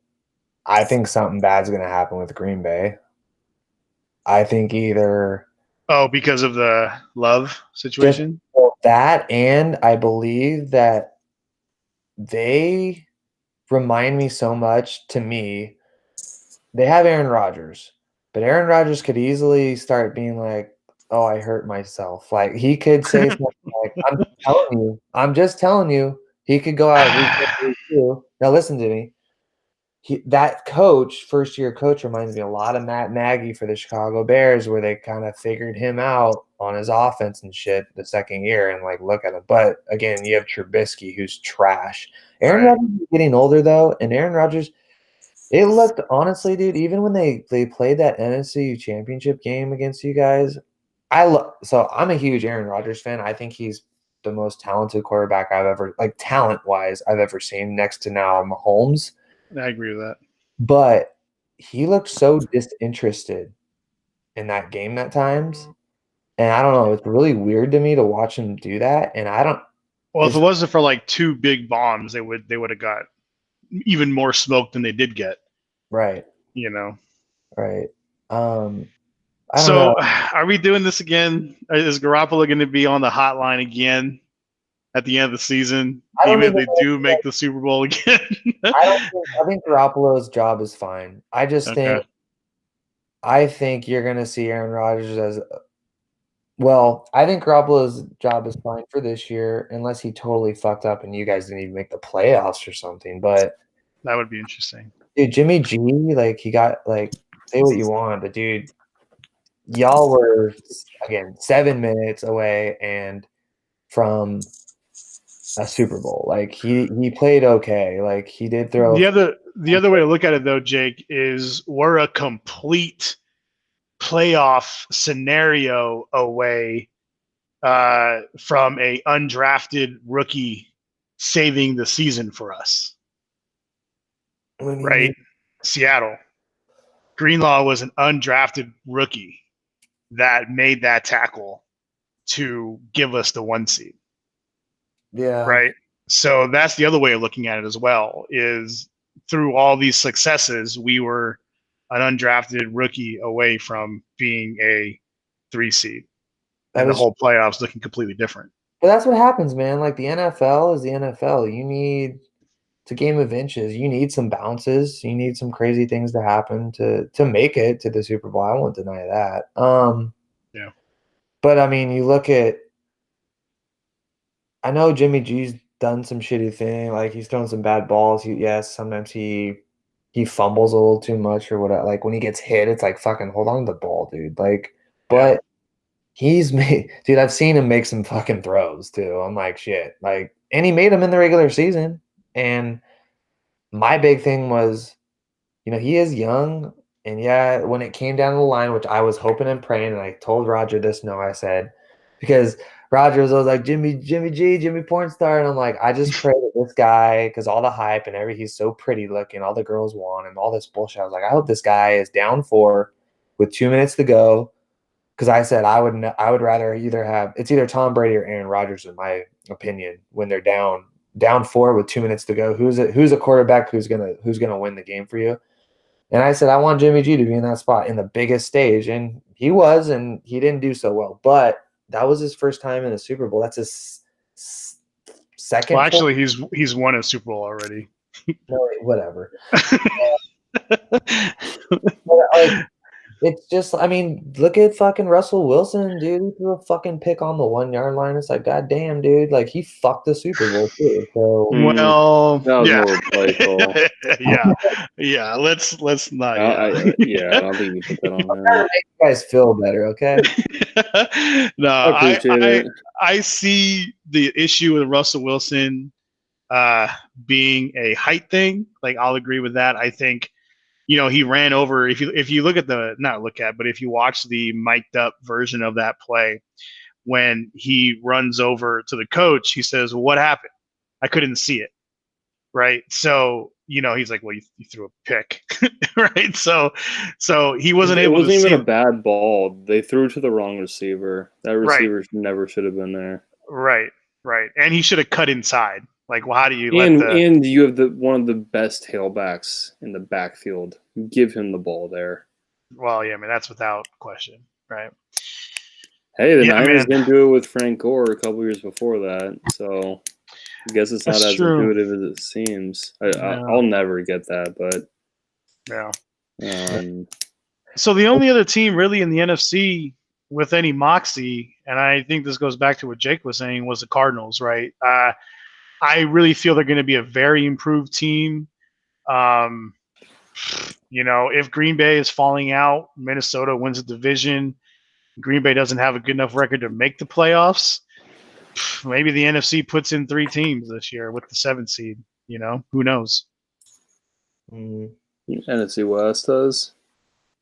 I think something bad's going to happen with Green Bay. I think either because of the Love situation? That, and I believe that they remind me so much, to me, they have Aaron Rodgers, but Aaron Rodgers could easily start being like, oh, I hurt myself. Like, he could say something like, I'm just telling you, he could go out week 2. Now listen to me. That coach, first-year coach, reminds me a lot of Matt Nagy for the Chicago Bears, where they kind of figured him out on his offense and shit the second year, and like, look at him. But again, you have Trubisky, who's trash. Aaron Rodgers is getting older though, and Aaron Rodgers, it looked, honestly, dude, even when they played that NFC Championship game against you guys, so I'm a huge Aaron Rodgers fan. I think he's the most talented quarterback I've ever, like, talent-wise, I've ever seen, next to now Mahomes. I agree with that. But he looked so disinterested in that game at times. And I don't know, it's really weird to me to watch him do that. And I don't. Well, if it wasn't for like 2 big bombs, they would have got even more smoke than they did get. Right. You know. Right. I don't know. Are we doing this again? Is Garoppolo going to be on the hotline again at the end of the season, even if they do make the Super Bowl again? I think Garoppolo's job is fine. I just think you're going to see Aaron Rodgers as well. I think Garoppolo's job is fine for this year, unless he totally fucked up and you guys didn't even make the playoffs or something. But that would be interesting. Dude, Jimmy G, like, he got, like, say what you want, but dude, y'all were, again, 7 minutes away and from a Super Bowl. Like, he played okay. Like, he did throw. The other way to look at it, though, Jake, is we're a complete playoff scenario away from a undrafted rookie saving the season for us, What do you right? mean? Seattle. Greenlaw was an undrafted rookie that made that tackle to give us the 1 seed, Yeah. right? So that's the other way of looking at it as well, is through all these successes, we were an undrafted rookie away from being a 3 seed. And the whole playoffs looking completely different. But that's what happens, man. Like the NFL is the NFL. It's a game of inches. You need some bounces. You need some crazy things to happen to make it to the Super Bowl. I won't deny that. Yeah. But I mean, you look at. I know Jimmy G's done some shitty thing. Like he's thrown some bad balls. Sometimes he fumbles a little too much or whatever. Like when he gets hit, it's like fucking hold on to the ball, dude. Like, but. He's made, dude. I've seen him make some fucking throws too. I'm like, shit. Like, and he made them in the regular season. And my big thing was, he is young. And yeah, when it came down the line, which I was hoping and praying, and I told Roger this, no, I said, because Roger was always like, Jimmy G, Jimmy Pornstar. And I'm like, I just pray that this guy, because all the hype and he's so pretty looking, all the girls want him, all this bullshit. I was like, I hope this guy is down 4 with 2 minutes to go. Because I said I would rather it's either Tom Brady or Aaron Rodgers in my opinion when they're down 4 with 2 minutes to go. Who's a quarterback who's gonna win the game for you? And I said I want Jimmy G to be in that spot in the biggest stage, and he was, and he didn't do so well. But that was his first time in the Super Bowl. That's his second. Well, actually, he's won a Super Bowl already. No, whatever. Like, it's just, I mean, look at fucking Russell Wilson, dude. He threw a fucking pick on the 1 yard line. It's like, god damn, dude. Like, he fucked the Super Bowl, too. So, Well, that was yeah. more playful. yeah. Let's not. I don't think you put that on I'm trying to him. make you guys feel better, okay? No, I appreciate it. I see the issue with Russell Wilson being a height thing. Like, I'll agree with that. I think, he ran over. If you look at but if you watch the mic'd up version of that play, when he runs over to the coach, he says, well, "What happened? I couldn't see it." Right. So, he's like, "Well, you threw a pick." Right. So he wasn't able to see. It wasn't even a bad ball. They threw to the wrong receiver. That receiver Right. never should have been there. Right. And he should have cut inside. Like, well, how do you and you have one of the best tailbacks in the backfield. You give him the ball there. Well, yeah, I mean, that's without question, right? Hey, the Niners didn't do it with Frank Gore a couple years before that, so I guess it's not as intuitive as it seems. I'll never get that, but yeah. So the only other team really in the NFC with any moxie, and I think this goes back to what Jake was saying, was the Cardinals, right? I really feel they're going to be a very improved team. If Green Bay is falling out, Minnesota wins the division, Green Bay doesn't have a good enough record to make the playoffs, maybe the NFC puts in 3 teams this year with the 7th seed. Who knows? NFC West does.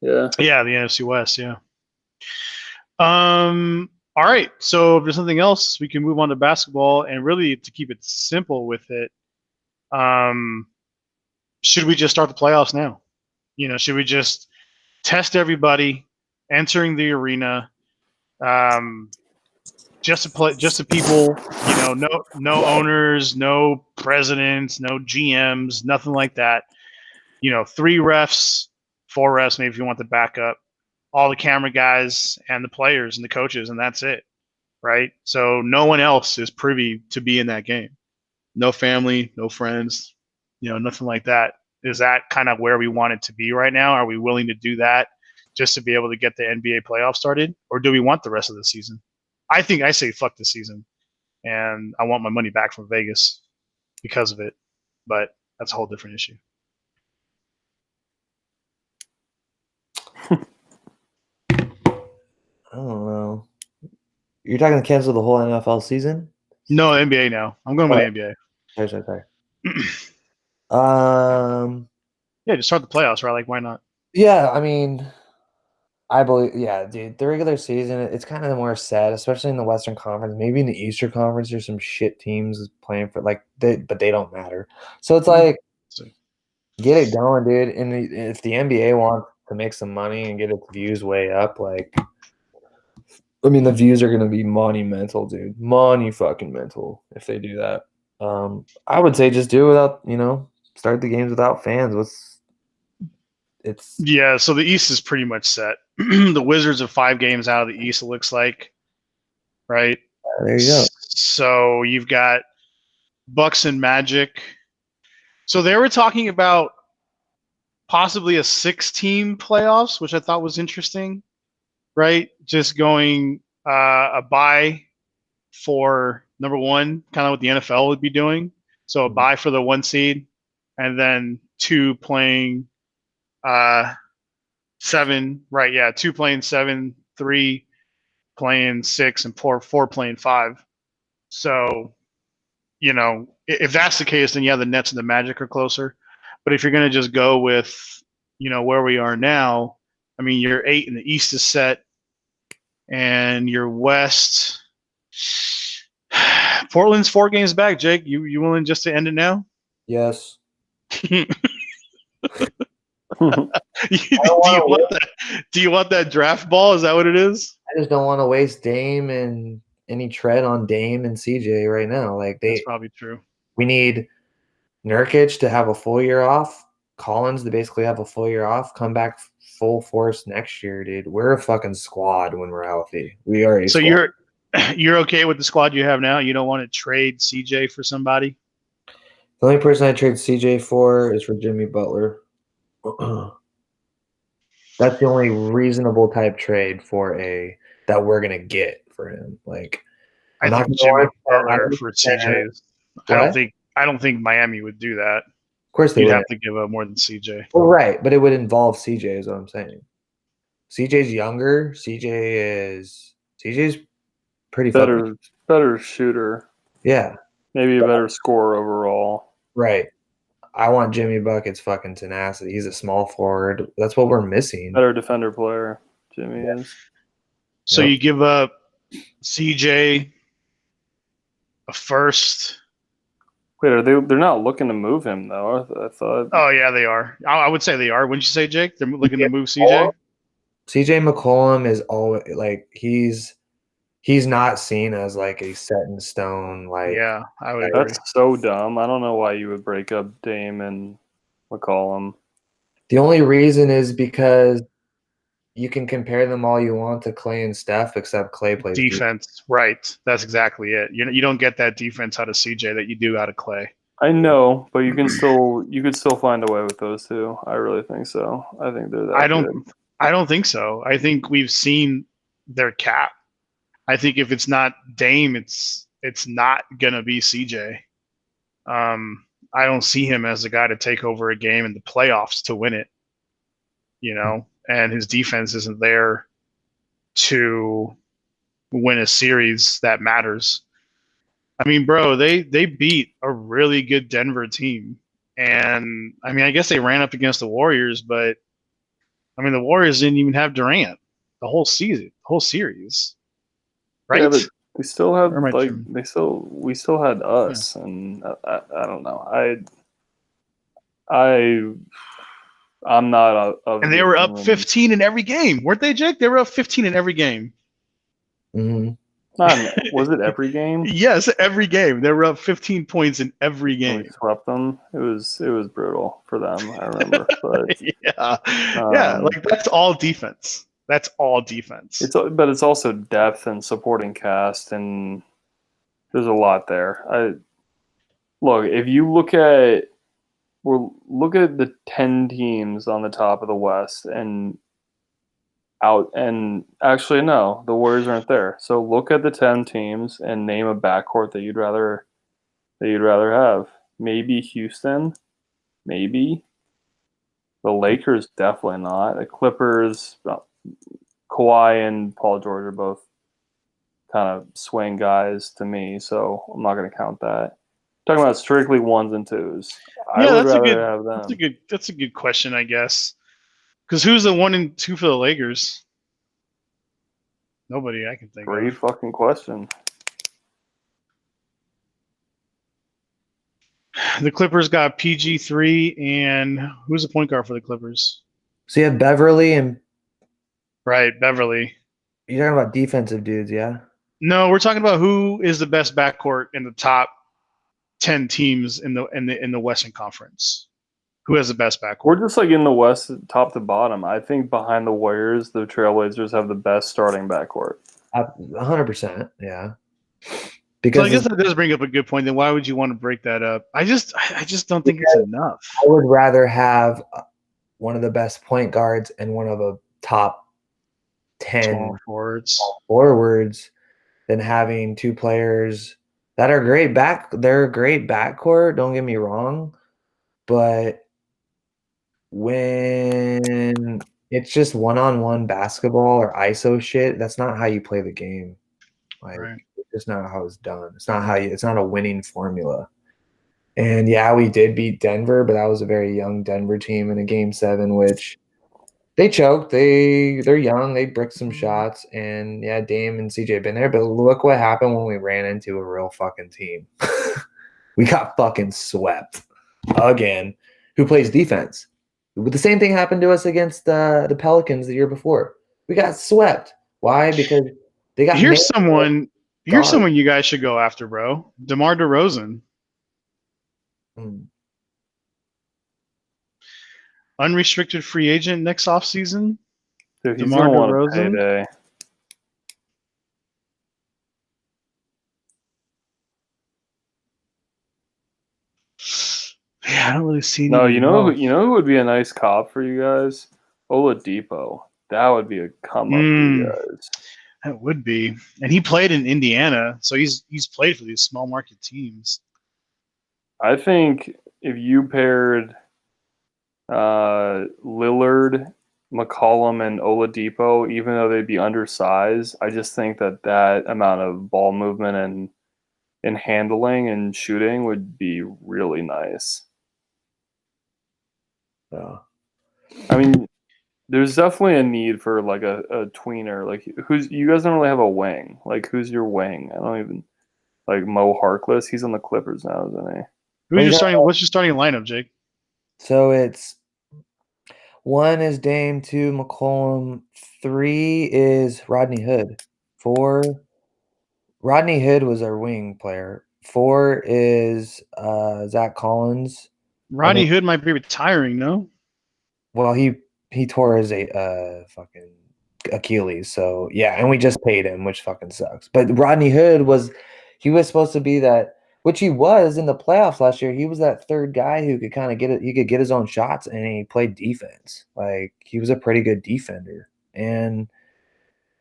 Yeah. Yeah, the NFC West, yeah. All right. So if there's something else, we can move on to basketball, and really to keep it simple with it, should we just start the playoffs now? Should we just test everybody entering the arena? Just the people, no owners, no presidents, no GMs, nothing like that. 3 refs, 4 refs, maybe if you want the backup, all the camera guys and the players and the coaches, and that's it, right? So no one else is privy to be in that game. No family, no friends, nothing like that. Is that kind of where we want it to be right now? Are we willing to do that just to be able to get the NBA playoffs started? Or do we want the rest of the season? I say fuck the season, and I want my money back from Vegas because of it. But that's a whole different issue. I don't know. You're talking to cancel the whole NFL season? No, NBA now. I'm going with the NBA. Sorry. Yeah, just start the playoffs, right? Like, why not? Yeah, I mean, I believe, yeah, dude. The regular season, it's kind of more sad, especially in the Western Conference. Maybe in the Eastern Conference, there's some shit teams playing for but they don't matter. So it's like, So, get it going, dude. And if the NBA wants to make some money and get its views way up, like, I mean, the views are gonna be monumental, dude. Money fucking mental if they do that. I would say just do it without, start the games without fans. It's yeah, so the East is pretty much set. The Wizards are 5 games out of the East, it looks like, right? there you go. So you've got Bucks and Magic. So they were talking about possibly a 6-team playoffs, which I thought was interesting, right? Just going a bye for number one, kind of what the NFL would be doing. So a bye for the 1 seed, and then 2 playing 7, right? Yeah, 2 playing 7, 3 playing 6, and 4 playing 5. So, if that's the case, then yeah, the Nets and the Magic are closer. But if you're going to just go with, where we are now, I mean, your 8 in the East is set, and your West. Portland's 4 games back. Jake, you willing just to end it now? Yes. Do you want that draft ball? Is that what it is? I just don't want to waste Dame and any tread on Dame and CJ right now. That's probably true. We need Nurkic to have a full year off. Collins to basically have a full year off. Come back full force next year, dude. We're a fucking squad when we're healthy. We are a So squad. you're okay with the squad you have now? You don't want to trade CJ for somebody? The only person I trade CJ for is for Jimmy Butler. That's the only reasonable type trade that we're gonna get for him. I I'm not think gonna Jimmy Butler for CJ. I don't think Miami would do that. Of course they You'd would. have to give up more than CJ. Well, right, but it would involve CJ, is what I'm saying. CJ's younger. CJ's pretty fucking better shooter. Yeah. Maybe a better scorer overall. Right. I want Jimmy Bucket's fucking tenacity. He's a small forward. That's what we're missing. Better defender player, Jimmy is. So you give up CJ, a first. Wait, they're not looking to move him though? I thought. Oh yeah, they are. I would say they are. Wouldn't you say, Jake? They're looking to move CJ. CJ McCollum is always he's not seen as a set in stone. Yeah, I would agree. That's so dumb. I don't know why you would break up Dame and McCollum. The only reason is because you can compare them all you want to Clay and Steph, except Clay plays defense. Right. That's exactly it. You don't get that defense out of CJ that you do out of Clay. I know, but you could still find a way with those two. I really think so. I think they're that good. I don't think so. I think we've seen their cap. I think if it's not Dame, it's not gonna be CJ. I don't see him as the guy to take over a game in the playoffs to win it. And his defense isn't there to win a series that matters. I mean, bro, they beat a really good Denver team. And I mean, I guess they ran up against the Warriors, but I mean, the Warriors didn't even have Durant the whole series. Right? Yeah, but we still had we still had us, and I don't know. I'm not and they were up 15 in every game, weren't they, Jake? They were up 15 in every game. Mm-hmm. Was it every game? Yes, every game. They were up 15 points in every game. We swept them. It was brutal for them. I remember. But yeah, that's all defense. That's all defense. But it's also depth and supporting cast, and there's a lot there. Look, if you look at the 10 teams on the top of the West, and actually no, the Warriors aren't there. So look at the 10 teams and name a backcourt that you'd rather have. Maybe Houston, maybe the Lakers, definitely not. The Clippers, Kawhi and Paul George are both kind of swing guys to me, so I'm not going to count that. Talking about strictly ones and twos. I would rather have them. That's a good question, I guess. Because who's the 1 and 2 for the Lakers? Nobody I can think Great of. fucking question. The Clippers got PG3, and who's the point guard for the Clippers? So you have Beverly, and Right, Beverly. you're talking about defensive dudes, yeah? No, we're talking about who is the best backcourt in the top 10 teams in the Western Conference. Who has the best We're backcourt? just like in the West, top to bottom. I think behind the Warriors, the Trailblazers have the best starting backcourt. 100%, yeah. So Because I guess that does bring up a good point. Then why would you want to break that up? I just don't think it's enough. I would rather have one of the best point guards and one of the top 10 Small forwards. forwards than having two players that are great back. They're a great backcourt. Don't get me wrong, but when it's just one-on-one basketball or ISO shit, that's not how you play the game. Like, Right. it's just not how it's done. It's not how you. It's not a winning formula. And yeah, we did beat Denver, but that was a very young Denver team in a game 7, which they choked. They're young. They bricked some shots, and yeah, Dame and CJ have been there. But look what happened when we ran into a real fucking team. We got fucking swept again. Who plays defense? The same thing happened to us against the Pelicans the year before. We got swept. Why? Because they got Here's nailed someone. Here's guard. someone you guys should go after, bro. DeMar DeRozan, unrestricted free agent next offseason. Dude, he's DeMar gonna want a DeRozan. payday. Yeah, I don't really see No, anybody else. you know who would be a nice cop for you guys? Oladipo. That would be a come up for you guys. That would be. And he played in Indiana, so he's played for these small market teams. I think if you paired Lillard, McCollum, and Oladipo, even though they'd be undersized, I just think that amount of ball movement and handling and shooting would be really nice. Yeah. I mean, there's definitely a need for like a tweener. Like you guys don't really have a wing. Like who's your wing? I don't even like Mo Harkless. He's on the Clippers now, isn't he? What's your starting lineup, Jake? So it's 1 is Dame, 2 McCollum, 3 is Rodney Hood, 4 Rodney Hood was our wing player. 4 is Zach Collins. Rodney Hood might be retiring, no? Well, he tore his fucking Achilles, so yeah, and we just paid him, which fucking sucks. But Rodney Hood was supposed to be that, which he was in the playoffs last year. He was that third guy who could kind of get it. He could get his own shots, and he played defense. Like he was a pretty good defender, and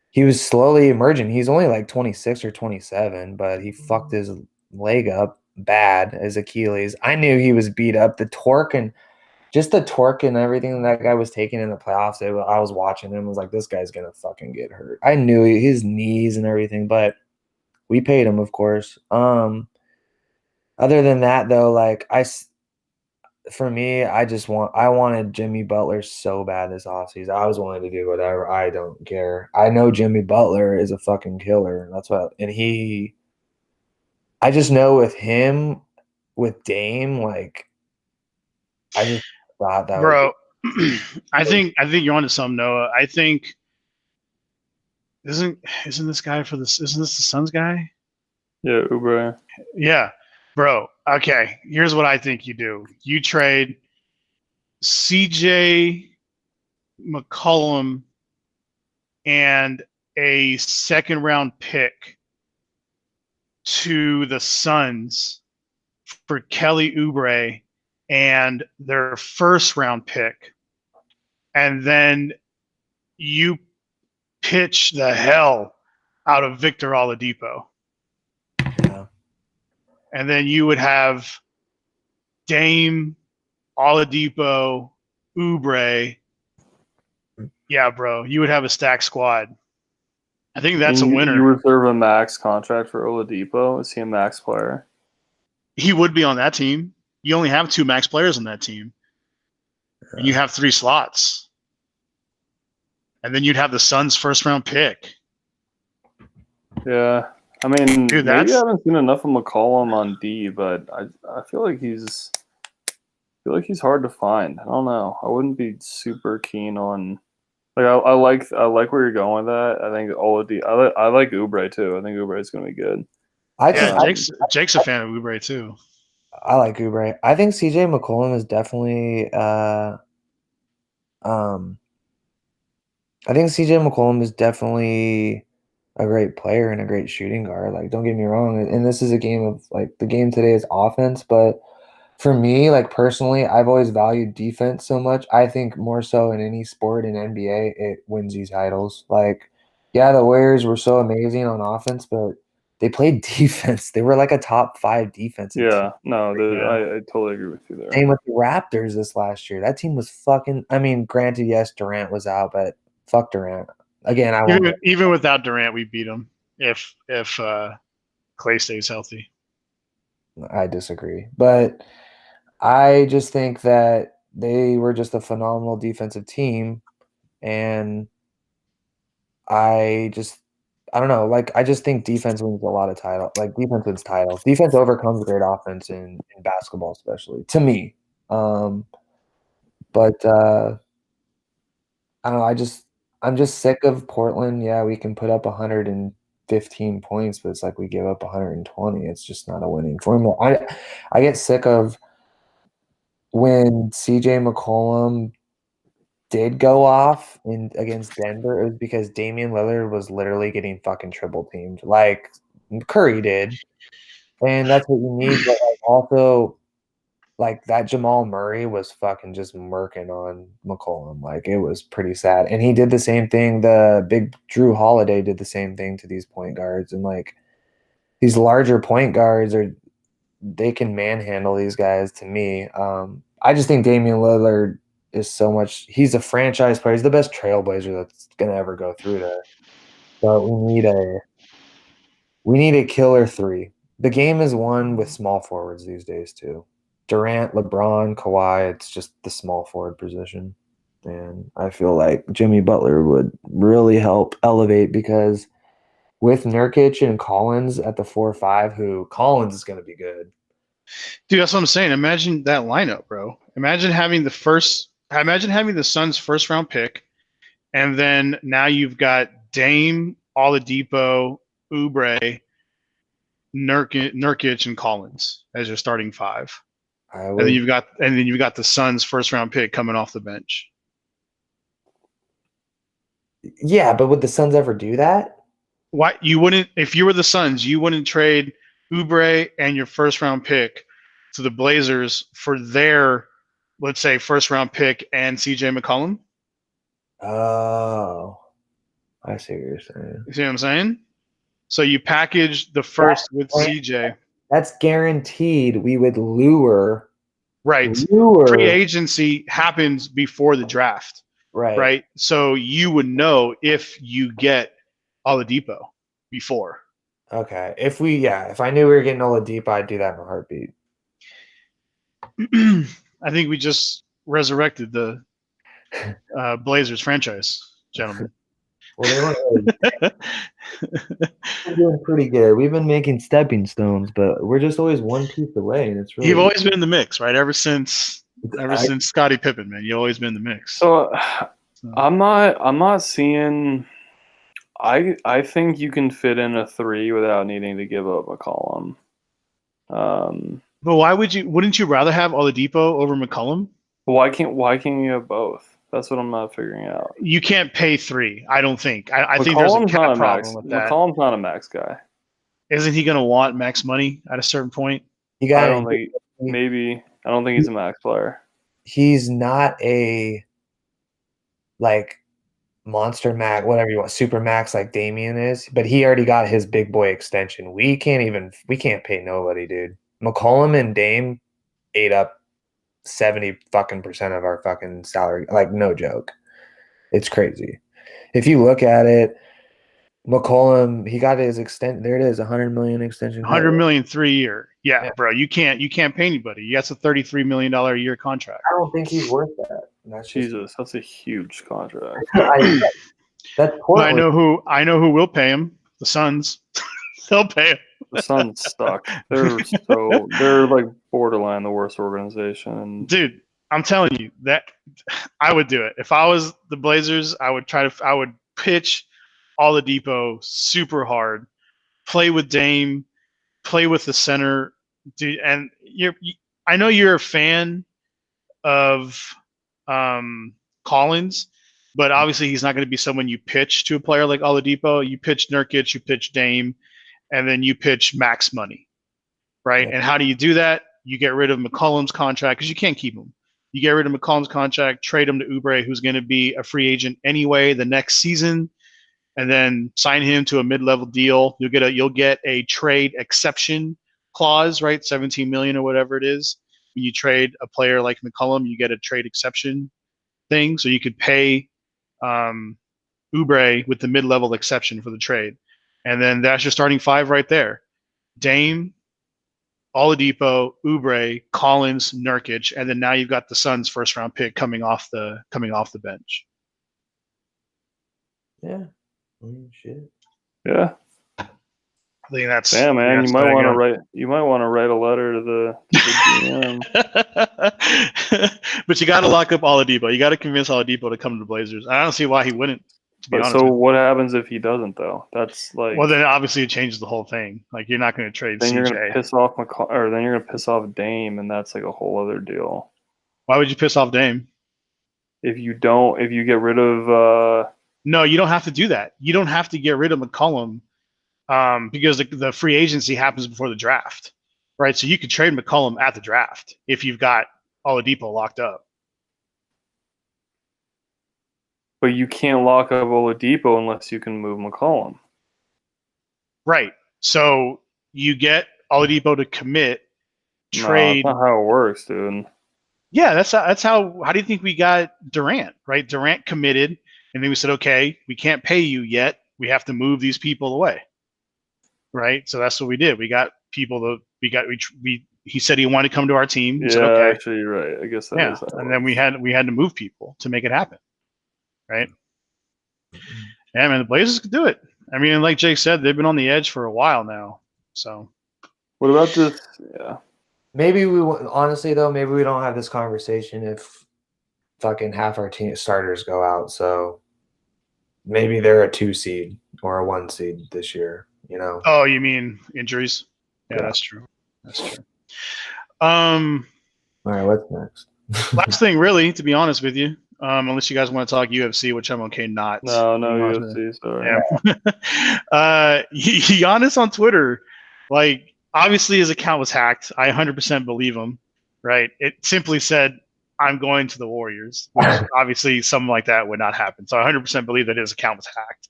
he was slowly emerging. He's only like 26 or 27, but he fucked his leg up bad, his Achilles. I knew he was beat up. The torque and everything that guy was taking in the playoffs, I was watching him. I was like, this guy's going to fucking get hurt. I knew his knees and everything, but we paid him, of course. Other than that, though, like for me, I wanted Jimmy Butler so bad this offseason. I was willing to do whatever. I don't care. I know Jimmy Butler is a fucking killer. That's what, and I just know with him, with Dame, like, I just thought that Bro, I think you're onto something, Noah. I think isn't this guy for this? Isn't this the Suns guy? Yeah, Oubre. Yeah, bro. Okay, here's what I think you do. You trade CJ McCollum and a second round pick to the Suns for Kelly Oubre and their first round pick. And then you pitch the hell out of Victor Oladipo. Yeah. And then you would have Dame, Oladipo, Oubre. Yeah, bro, you would have a stacked squad. I think that's a winner. You reserve a max contract for Oladipo. Is he a max player? He would be on that team. You only have 2 max players on that team. Yeah. And you have 3 slots. And then you'd have the Suns' first round pick. Yeah, I mean, Dude, maybe I that's haven't seen enough of McCollum on D, but I feel like he's hard to find. I don't know. I wouldn't be super keen on. Like I like where you're going with that. I think Oladi. I like Oubre too. I think Oubre is going to be good. I yeah. just Jake's a fan of Oubre too. I like Oubre. I think CJ McCollum is definitely um I think CJ McCollum is definitely a great player and a great shooting guard. Like, don't get me wrong. And this is a game of like the game today is offense, but for me, like personally, I've always valued defense so much. I think more so in any sport in NBA, it wins you titles. Like, yeah, the Warriors were so amazing on offense, but they played defense. They were like a top 5 defensive team. Yeah, no, Yeah. I totally agree with you there. Same with the Raptors this last year. That team was fucking. I mean, granted, yes, Durant was out, but fuck Durant. Again, I won't. Even without Durant, we beat them if Clay stays healthy. I disagree, but I just think that they were just a phenomenal defensive team, and I don't know. Like, I just think defense wins a lot of title. Like, defense wins titles. Defense overcomes great offense in basketball, especially to me. But I don't know. I'm just sick of Portland. Yeah, we can put up 115 points, but it's like we give up 120. It's just not a winning formula. I get sick of when CJ McCollum did go off in against Denver. It was because Damian Lillard was literally getting fucking triple teamed, like Curry did, and that's what you need. But like, also, like that Jamal Murray was fucking just murking on McCollum. Like it was pretty sad. And he did the same thing. The big Drew Holiday did the same thing to these point guards. And like these larger point guards they can manhandle these guys to me. I just think Damian Lillard is so much he's a franchise player. He's the best trailblazer that's gonna ever go through there. But we need a killer 3. The game is won with small forwards these days too. Durant, LeBron, Kawhi, it's just the small forward position. And I feel like Jimmy Butler would really help elevate because with Nurkic and Collins at the 4-5, who Collins is going to be good. Dude, that's what I'm saying. Imagine that lineup, bro. Imagine having the Suns' first round pick, and then now you've got Dame, Oladipo, Oubre, Nurkic, and Collins as your starting 5. I And would, then you've got the Suns' first round pick coming off the bench. yeah, but would the Suns ever do that? Why you wouldn't if you were the Suns, you wouldn't trade Oubre and your first round pick to the Blazers for their, let's say, first round pick and CJ McCollum? Oh, I see what you're saying. You see what I'm saying? So you package the first with CJ. That's guaranteed. We would lure. Right. Free agency happens before the draft. Right. So you would know if you get Oladipo before. Okay. If I knew we were getting Oladipo, I'd do that in a heartbeat. I think we just resurrected the Blazers franchise, gentlemen. Well, they weren't we're doing pretty good. We've been making stepping stones, but we're just always one piece away, and it's really. You've always been in the mix, right? Ever since Scottie Pippen, man, you've always been in the mix. So I'm not seeing. I think you can fit in a 3 without needing to give up McCollum. But wouldn't you rather have Oladipo over McCollum? Why can't you have both? That's what I'm not figuring out. You can't pay 3, I don't think. I think there's a cap problem with that. McCollum's not a max guy. Isn't he going to want max money at a certain point? I don't think he's a max player. He's not a like monster max, whatever you want, super max like Damian is, but he already got his big boy extension. We can't pay nobody, dude. McCollum and Dame ate up 70 fucking percent of our fucking salary. Like, no joke. It's crazy. If you look at it, McCollum, he got his there it is, $100 million extension. 100 million 3-year. Yeah, bro. You can't pay anybody. That's a $33 million a year contract. I don't think he's worth that. That's a huge contract. That's Portland. I know who will pay him The Suns. They'll pay him. The Suns suck. They're like borderline the worst organization. Dude, I'm telling you that I would do it. If I was the Blazers, I would pitch Oladipo super hard, play with Dame, play with the center, dude. And I know you're a fan of Collins, but obviously he's not going to be someone you pitch to a player like Oladipo. You pitch Nurkic, you pitch Dame, and then you pitch max money, right? Yeah. And how do you do that? You get rid of McCollum's contract because you can't keep him. You get rid of McCollum's contract, trade him to Oubre, who's going to be a free agent anyway the next season, and then sign him to a mid-level deal. You'll get a trade exception clause, right? 17 million or whatever it is. When you trade a player like McCollum, you get a trade exception thing, so you could pay Oubre with the mid-level exception for the trade, and then that's your starting five right there: Dame, Oladipo, Oubre, Collins, Nurkic, and then now you've got the Suns' first-round pick coming off the bench. Yeah. Shit. Yeah. I think that's. Damn, man, you might want to write. You might want to write a letter to the GM. But you got to lock up Oladipo. You got to convince Oladipo to come to the Blazers. I don't see why he wouldn't. To be honest. So what happens if he doesn't, though? That's like. Well, then obviously it changes the whole thing. Like you're not going to trade then CJ. You're going to piss off then you're going to piss off Dame, and that's like a whole other deal. Why would you piss off Dame? If you get rid of. No, you don't have to do that. You don't have to get rid of McCollum because the free agency happens before the draft, right? So you could trade McCollum at the draft if you've got Oladipo locked up. But you can't lock up Oladipo unless you can move McCollum. Right. So you get Oladipo to commit, trade. No, that's not how it works, dude. Yeah, that's how. How do you think we got Durant? Right, Durant committed, and then we said, okay, we can't pay you yet. We have to move these people away. Right. So that's what we did. We got people he said he wanted to come to our team. We said, okay. Actually, you're right. I guess that is how it and works. then we had to move people to make it happen. Right. Yeah, man, the Blazers could do it. I mean, like Jake said, they've been on the edge for a while now. So what about this? Yeah. Maybe honestly though, maybe we don't have this conversation if fucking half our team starters go out. So maybe they're a 2 seed or a 1 seed this year. You know? Oh, you mean injuries? Yeah, that's true. That's true. All right, what's next? Last thing, really, to be honest with you, unless you guys want to talk UFC, which I'm okay not. No UFC. Sorry. Yeah. Giannis on Twitter, like obviously his account was hacked. I 100% believe him. Right? It simply said, "I'm going to the Warriors," which obviously something like that would not happen. So I 100% believe that his account was hacked.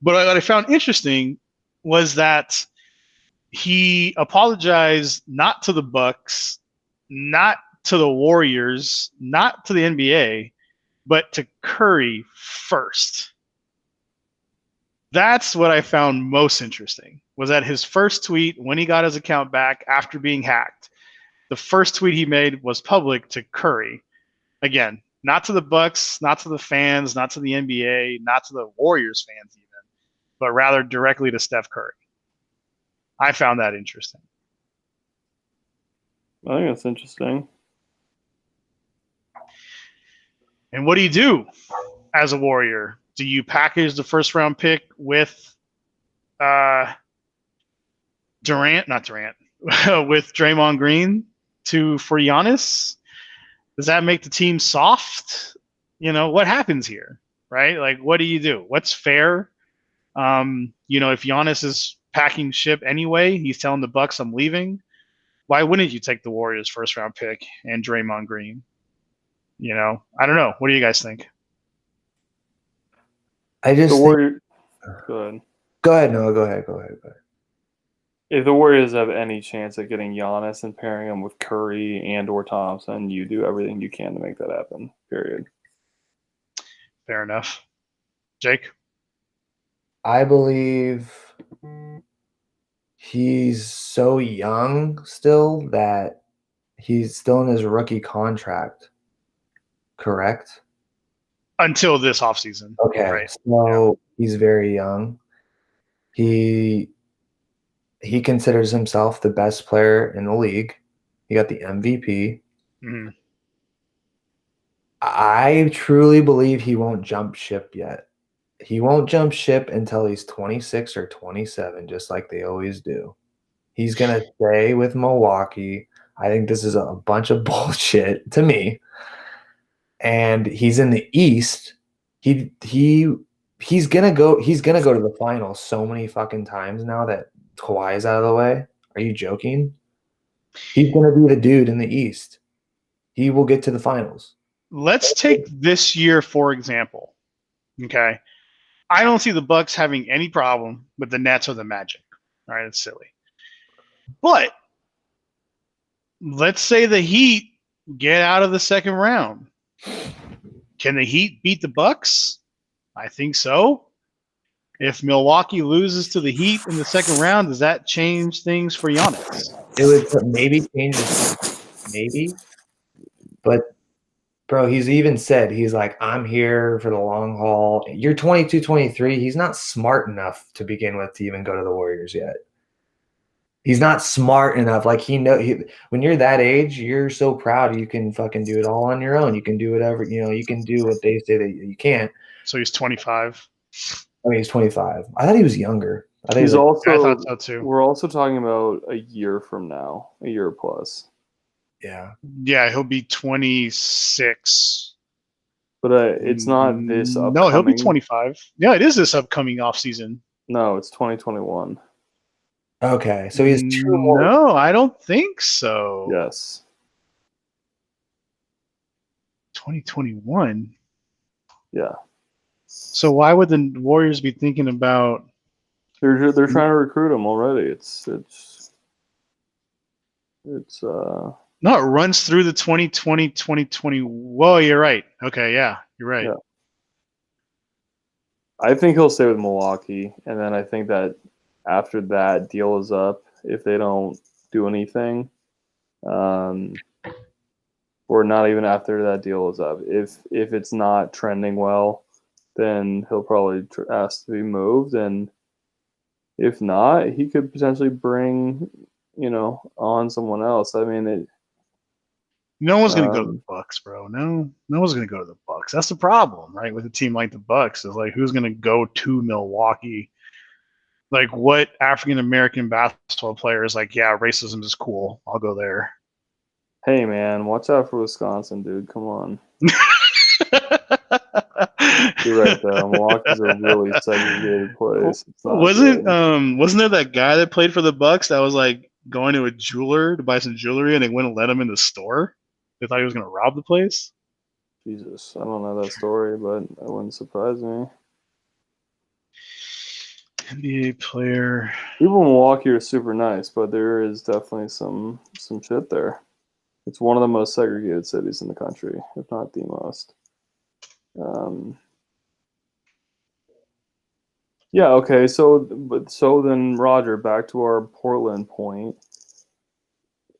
But what I found interesting was that he apologized not to the Bucks, not to the Warriors, not to the NBA, but to Curry first. That's what I found most interesting, was that his first tweet when he got his account back after being hacked, the first tweet he made was public to Curry. Again, not to the Bucks, not to the fans, not to the NBA, not to the Warriors fans even, but rather directly to Steph Curry. I found that interesting. I think that's interesting. And what do you do as a Warrior? Do you package the first round pick with with Draymond Green for Giannis? Does that make the team soft? You know, what happens here, right? Like, what do you do? What's fair? If Giannis is packing ship anyway, he's telling the Bucks, "I'm leaving." Why wouldn't you take the Warriors' first round pick and Draymond Green? You know, I don't know. What do you guys think? I just Go ahead. Go ahead, Noah. Go ahead. If the Warriors have any chance at getting Giannis and pairing him with Curry and or Thompson, you do everything you can to make that happen. Period. Fair enough. Jake? I believe he's so young still that he's still in his rookie contract. Correct? Until this offseason. Okay. Right. So he's very young. He considers himself the best player in the league. He got the MVP. Mhm. I truly believe he won't jump ship yet. He won't jump ship until he's 26 or 27, just like they always do. He's going to stay with Milwaukee. I think this is a bunch of bullshit to me. And he's in the East. He's gonna go to the finals so many fucking times now that Kawhi's out of the way. Are you joking? He's gonna be the dude in the East. He will get to the finals. Let's take this year for example. Okay, I don't see the Bucks having any problem with the Nets or the Magic. All right, it's silly. But let's say the Heat get out of the second round. Can the Heat beat the Bucks? I think so. If Milwaukee loses to the Heat in the second round, does that change things for Giannis? It would maybe change maybe, but bro, he's even said he's like, I'm here for the long haul. You're 22, 23. He's not smart enough to begin with to even go to the Warriors yet. He's not smart enough. Like when you're that age, you're so proud you can fucking do it all on your own. You can do whatever, you can do what they say that you can't. So he's 25. I mean, he's 25. I thought he was younger. I think He's also. I thought so too. We're also talking about a year from now, a year plus. yeah. Yeah, he'll be 26. But it's not this upcoming. No, he'll be 25. Yeah, it is this upcoming off season. No, it's 2021. Okay, so he has 2 more. No, I don't think so. Yes. 2021. Yeah. So why would the Warriors be thinking about? They're trying to recruit him already. It's No, it runs through the 2020, 2020. Whoa, you're right. Okay, yeah, you're right. Yeah. I think he'll stay with Milwaukee, and then I think that after that deal is up, if they don't do anything, or not even after that deal is up, if it's not trending well, then he'll probably ask to be moved, and if not, he could potentially bring on someone else. I mean, No one's gonna go to the Bucks, bro. No one's gonna go to the Bucks. That's the problem, right? With a team like the Bucks, is like who's gonna go to Milwaukee? Like, what African American basketball player is like, yeah, racism is cool. I'll go there. Hey, man, watch out for Wisconsin, dude. Come on. You're right, though. Milwaukee's a really segregated place. Wasn't there that guy that played for the Bucks that was like going to a jeweler to buy some jewelry and they wouldn't let him in the store? They thought he was gonna rob the place. Jesus, I don't know that story, but that wouldn't surprise me. NBA player. People in Milwaukee are super nice, but there is definitely some shit there. It's one of the most segregated cities in the country, if not the most. Yeah, okay, so then Roger, back to our Portland point.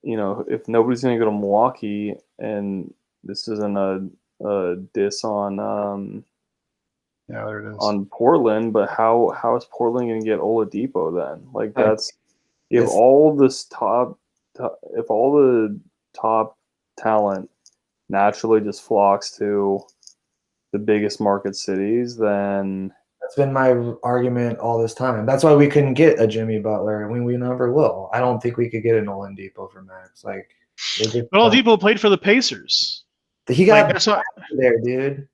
If nobody's gonna go to Milwaukee, and this isn't a diss on Yeah, there it is. on Portland, but how is Portland gonna get Oladipo then? Like that's if all the top talent naturally just flocks to the biggest market cities, then That's been my argument all this time. That's why we couldn't get a Jimmy Butler, and we never will. I don't think we could get an Oladipo for max. Like, but Oladipo played for the Pacers. He got there, dude.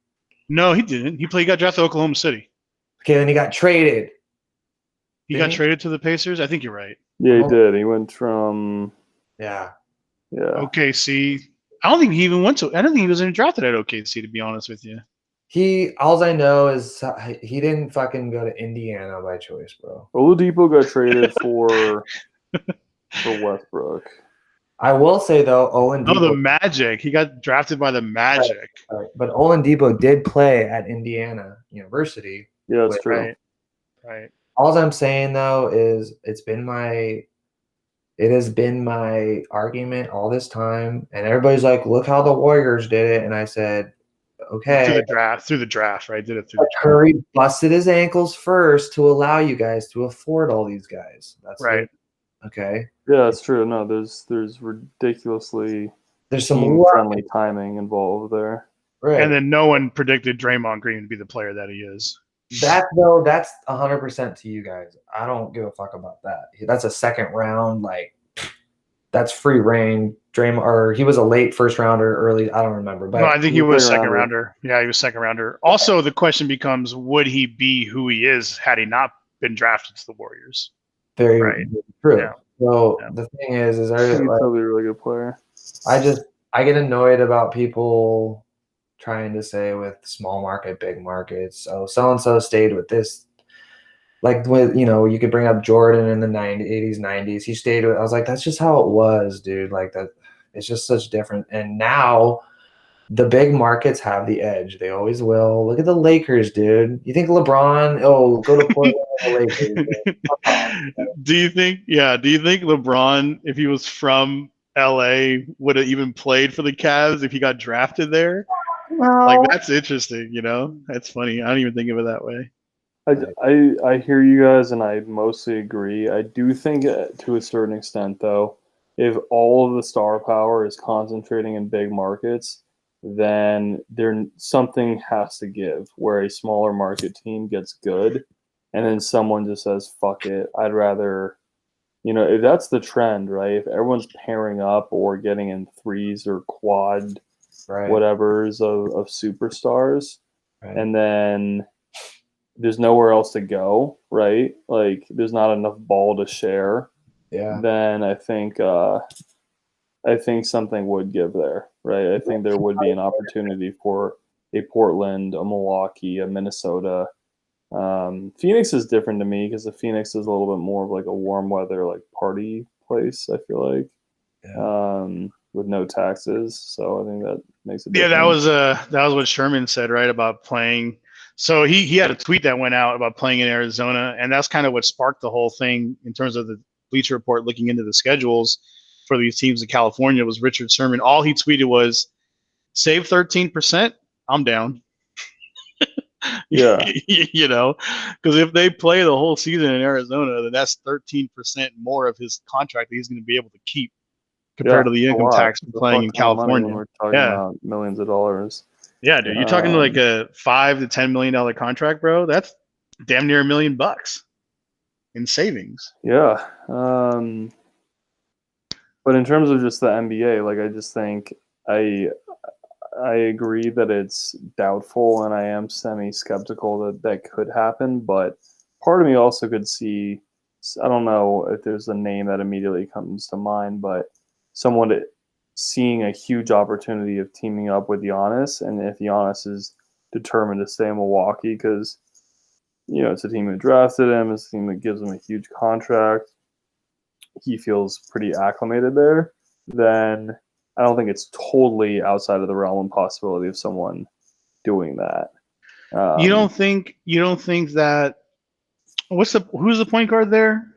No, he didn't. He got drafted to Oklahoma City. Okay, then he got traded. He got traded to the Pacers? I think you're right. Yeah, he did. He went from OKC. I don't think he was even drafted at OKC, to be honest with you. All I know is he didn't fucking go to Indiana by choice, bro. Oladipo got traded for Westbrook. I will say though, the Magic. He got drafted by the Magic. Right. But Oladipo did play at Indiana University. Yeah, that's true. Right. All I'm saying though is it has been my argument all this time, and everybody's like, look how the Warriors did it. And I said, okay. Through the draft, right? Did it through the draft. Curry busted his ankles first to allow you guys to afford all these guys. That's right. Okay. Yeah, that's true. No, there's ridiculously There's some team-friendly timing involved there. right. And then no one predicted Draymond Green to be the player that he is. That's 100% to you guys. I don't give a fuck about that. That's a second round, like that's free reign. Draymond, or he was a late first rounder, early. I don't remember, but No, I think he was second rounder. Yeah, he was second rounder. Also, the question becomes: would he be who he is had he not been drafted to the Warriors? very Right. true. Yeah. So Yeah. the thing is He's like, probably a really good player. I get annoyed about people trying to say with small market, big markets. So and so stayed with this. Like with you could bring up Jordan in the 80s, 90s. He stayed with. I was like, that's just how it was, dude. Like that, it's just such different. And now, the big markets have the edge. They always will. Look at the Lakers, dude. You think LeBron? Oh, go to Portland with the Lakers. Do you think LeBron, if he was from LA, would have even played for the Cavs if he got drafted there? No. Like, that's interesting, That's funny. I don't even think of it that way. I hear you guys, and I mostly agree. I do think, to a certain extent, though, if all of the star power is concentrating in big markets, then something has to give, where a smaller market team gets good, and then someone just says, "Fuck it, I'd rather." If that's the trend, right? If everyone's pairing up or getting in threes or quad whatevers of superstars, and then there's nowhere else to go, right? Like there's not enough ball to share. Yeah. Then I think something would give there, right? I think there would be an opportunity for a Portland, a Milwaukee, a Minnesota. Phoenix is different to me because the Phoenix is a little bit more of like a warm weather, like party place. I feel like, with no taxes. So I think that makes it. Yeah, that was what Sherman said, right, about playing. So he had a tweet that went out about playing in Arizona, and that's kind of what sparked the whole thing in terms of the Bleacher Report looking into the schedules for these teams in California. Was Richard Sherman? All he tweeted was, "Save 13%. I'm down." Yeah. Because if they play the whole season in Arizona, then that's 13% more of his contract that he's going to be able to keep compared to the income tax from playing in California. When we're talking about millions of dollars. Yeah, dude, you're talking like a $5 to $10 million contract, bro. That's damn near $1 million in savings. Yeah, but in terms of just the NBA, like I just think I agree that it's doubtful, and I am semi-skeptical that could happen. But part of me also could see. I don't know if there's a name that immediately comes to mind, but someone seeing a huge opportunity of teaming up with Giannis, and if Giannis is determined to stay in Milwaukee because it's a team that drafted him, it's a team that gives him a huge contract, he feels pretty acclimated there, then I don't think it's totally outside of the realm and possibility of someone doing that. You don't think that who's the point guard there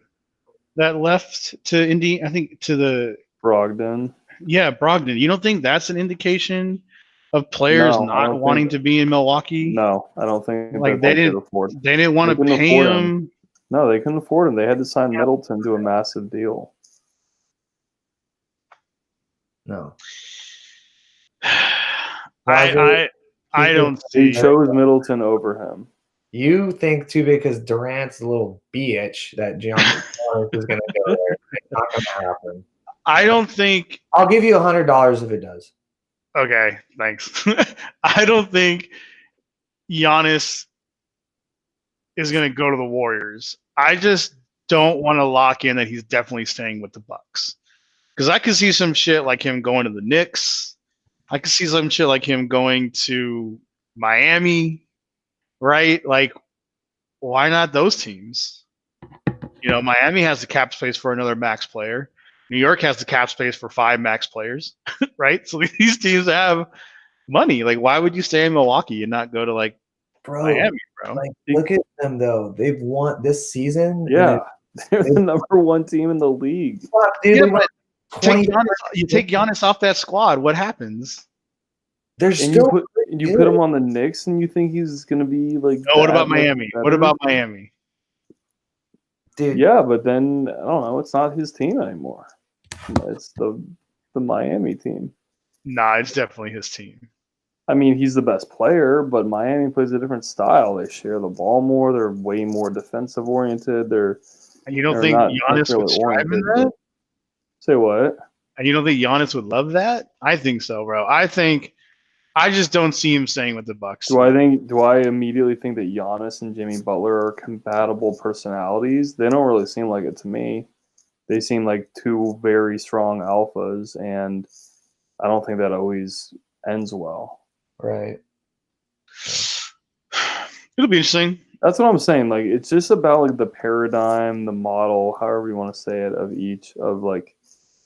that left to Indy? I think to the Brogdon. Yeah, Brogdon. You don't think that's an indication of players not wanting to be in Milwaukee? No, I don't think like they didn't want to pay him. No, they couldn't afford him. They had to sign Middleton to a massive deal. No. I don't see. He chose Middleton over him. You think too because Durant's a little bitch that Giannis is going to go there. It's not going to happen. I don't think. I'll give you $100 if it does. Okay, thanks. I don't think Giannis is going to go to the Warriors. I just don't want to lock in that he's definitely staying with the Bucks. Because I could see some shit like him going to the Knicks. I could see some shit like him going to Miami, right? Like, why not those teams? Miami has the cap space for another max player. New York has the cap space for 5 max players, right? So these teams have money. Like, why would you stay in Milwaukee and not go to Miami, bro? Like, look at them though. They've won this season. Yeah, they're the number 1 team in the league. Dude, yeah, but you take Giannis off that squad. What happens? They're And still you put him on the Knicks, and you think he's gonna be like? Oh, what about that much Miami? What better? about Miami? dude. Yeah, but then I don't know. It's not his team anymore. It's the Miami team. Nah, it's definitely his team. I mean, he's the best player, but Miami plays a different style. They share the ball more. They're way more defensive oriented. And you don't They're think not Giannis would necessarily strive in oriented. that? But, say what? And you don't think Giannis would love that? I think so, bro. I just don't see him staying with the Bucks. Do I immediately think that Giannis and Jimmy Butler are compatible personalities? They don't really seem like it to me. They seem like two very strong alphas, and I don't think that always ends well. Right. It'll be interesting. That's what I'm saying. Like, it's just about like the paradigm, the model, however you want to say it, of each of like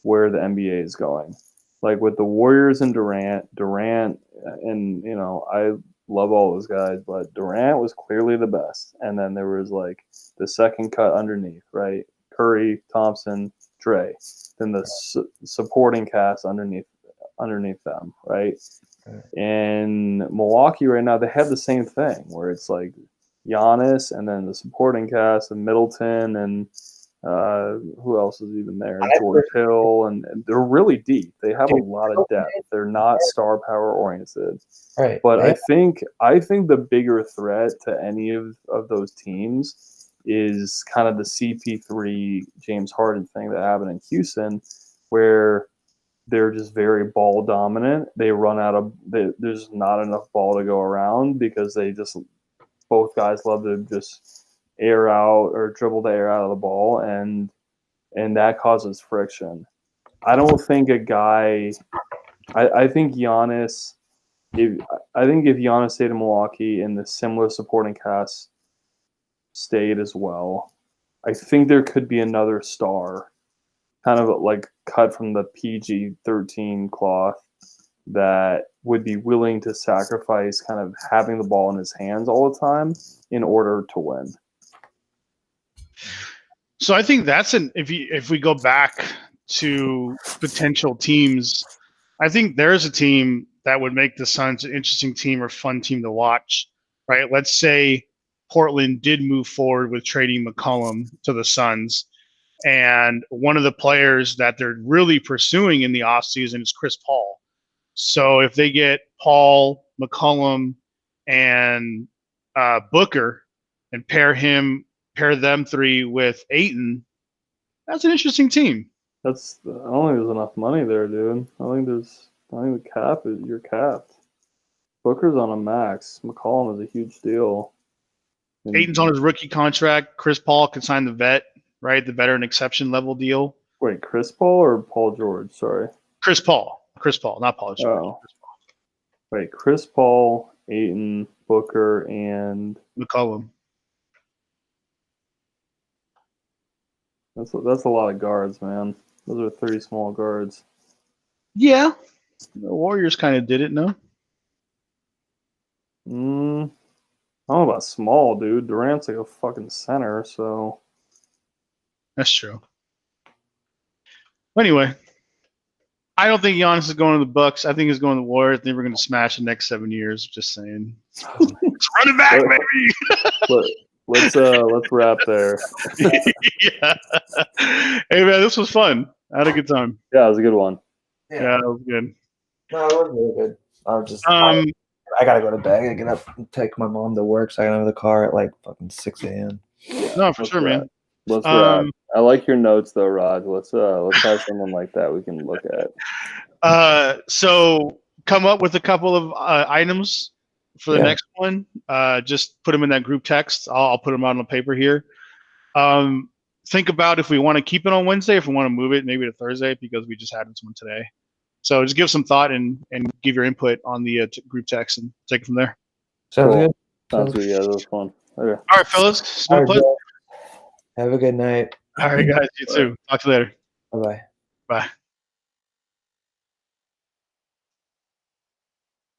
where the NBA is going. Like with the Warriors and Durant, and you know, I love all those guys, but Durant was clearly the best. And then there was like the second cut underneath, right? Curry, Thompson, Dre. Then the supporting cast underneath them, right? In Milwaukee right now, they have the same thing where it's like Giannis and then the supporting cast and Middleton and who else is even there? George Hill, and they're really deep. They have a lot of depth. They're not star power oriented. Right. But I think the bigger threat to any of those teams is kind of the CP3 James Harden thing that happened in Houston, where they're just very ball dominant. They run out of there's not enough ball to go around because both guys love to just air out or dribble the air out of the ball, and that causes friction. I don't think a guy. I think Giannis. If Giannis stayed in Milwaukee and the similar supporting cast stayed as well, I think there could be another star, kind of like cut from the PG-13 cloth, that would be willing to sacrifice kind of having the ball in his hands all the time in order to win. So I think that's if we go back to potential teams, I think there's a team that would make the Suns an interesting team or fun team to watch, right? Let's say Portland did move forward with trading McCollum to the Suns, and one of the players that they're really pursuing in the offseason is Chris Paul. So if they get Paul, McCollum, and Booker and pair them three with Ayton, that's an interesting team. I don't think there's enough money there, dude. I think the cap you're capped. Booker's on a max. McCollum is a huge deal. And Ayton's on his rookie contract. Chris Paul can sign the vet, right? The veteran exception level deal. Wait, Chris Paul or Paul George? Sorry. Chris Paul, not Paul George. Oh. Wait, Chris Paul, Ayton, Booker, and McCollum. That's a lot of guards, man. Those are 30 small guards. Yeah. The Warriors kind of did it, no? I don't know about small, dude. Durant's like a fucking center, so. That's true. Anyway, I don't think Giannis is going to the Bucks. I think he's going to the Warriors. I think we're going to smash the next 7 years. Just saying. Let's run it back, baby. Let's wrap there. Yeah. Hey man, this was fun. I had a good time. Yeah, it was a good one. Yeah, that was good. No, it was really good. I gotta go to bed. I gotta get up and take my mom to work, so I gotta have the car at like fucking 6 a.m. No, for sure, man. Let's wrap. I like your notes though, Raj. Let's have someone like that we can look at. So come up with a couple of items for the next one. Just put them in that group text. I'll put them out on the paper here. Think about if we want to keep it on Wednesday, if we want to move it maybe to Thursday because we just had this one today. So just give some thought and give your input on the group text and take it from there. Sounds good. Sounds good. Yeah, that was fun. Okay. All right, fellas. It's been a pleasure. Have a good night. All right, guys. You too. Talk to you later. Bye-bye. Bye.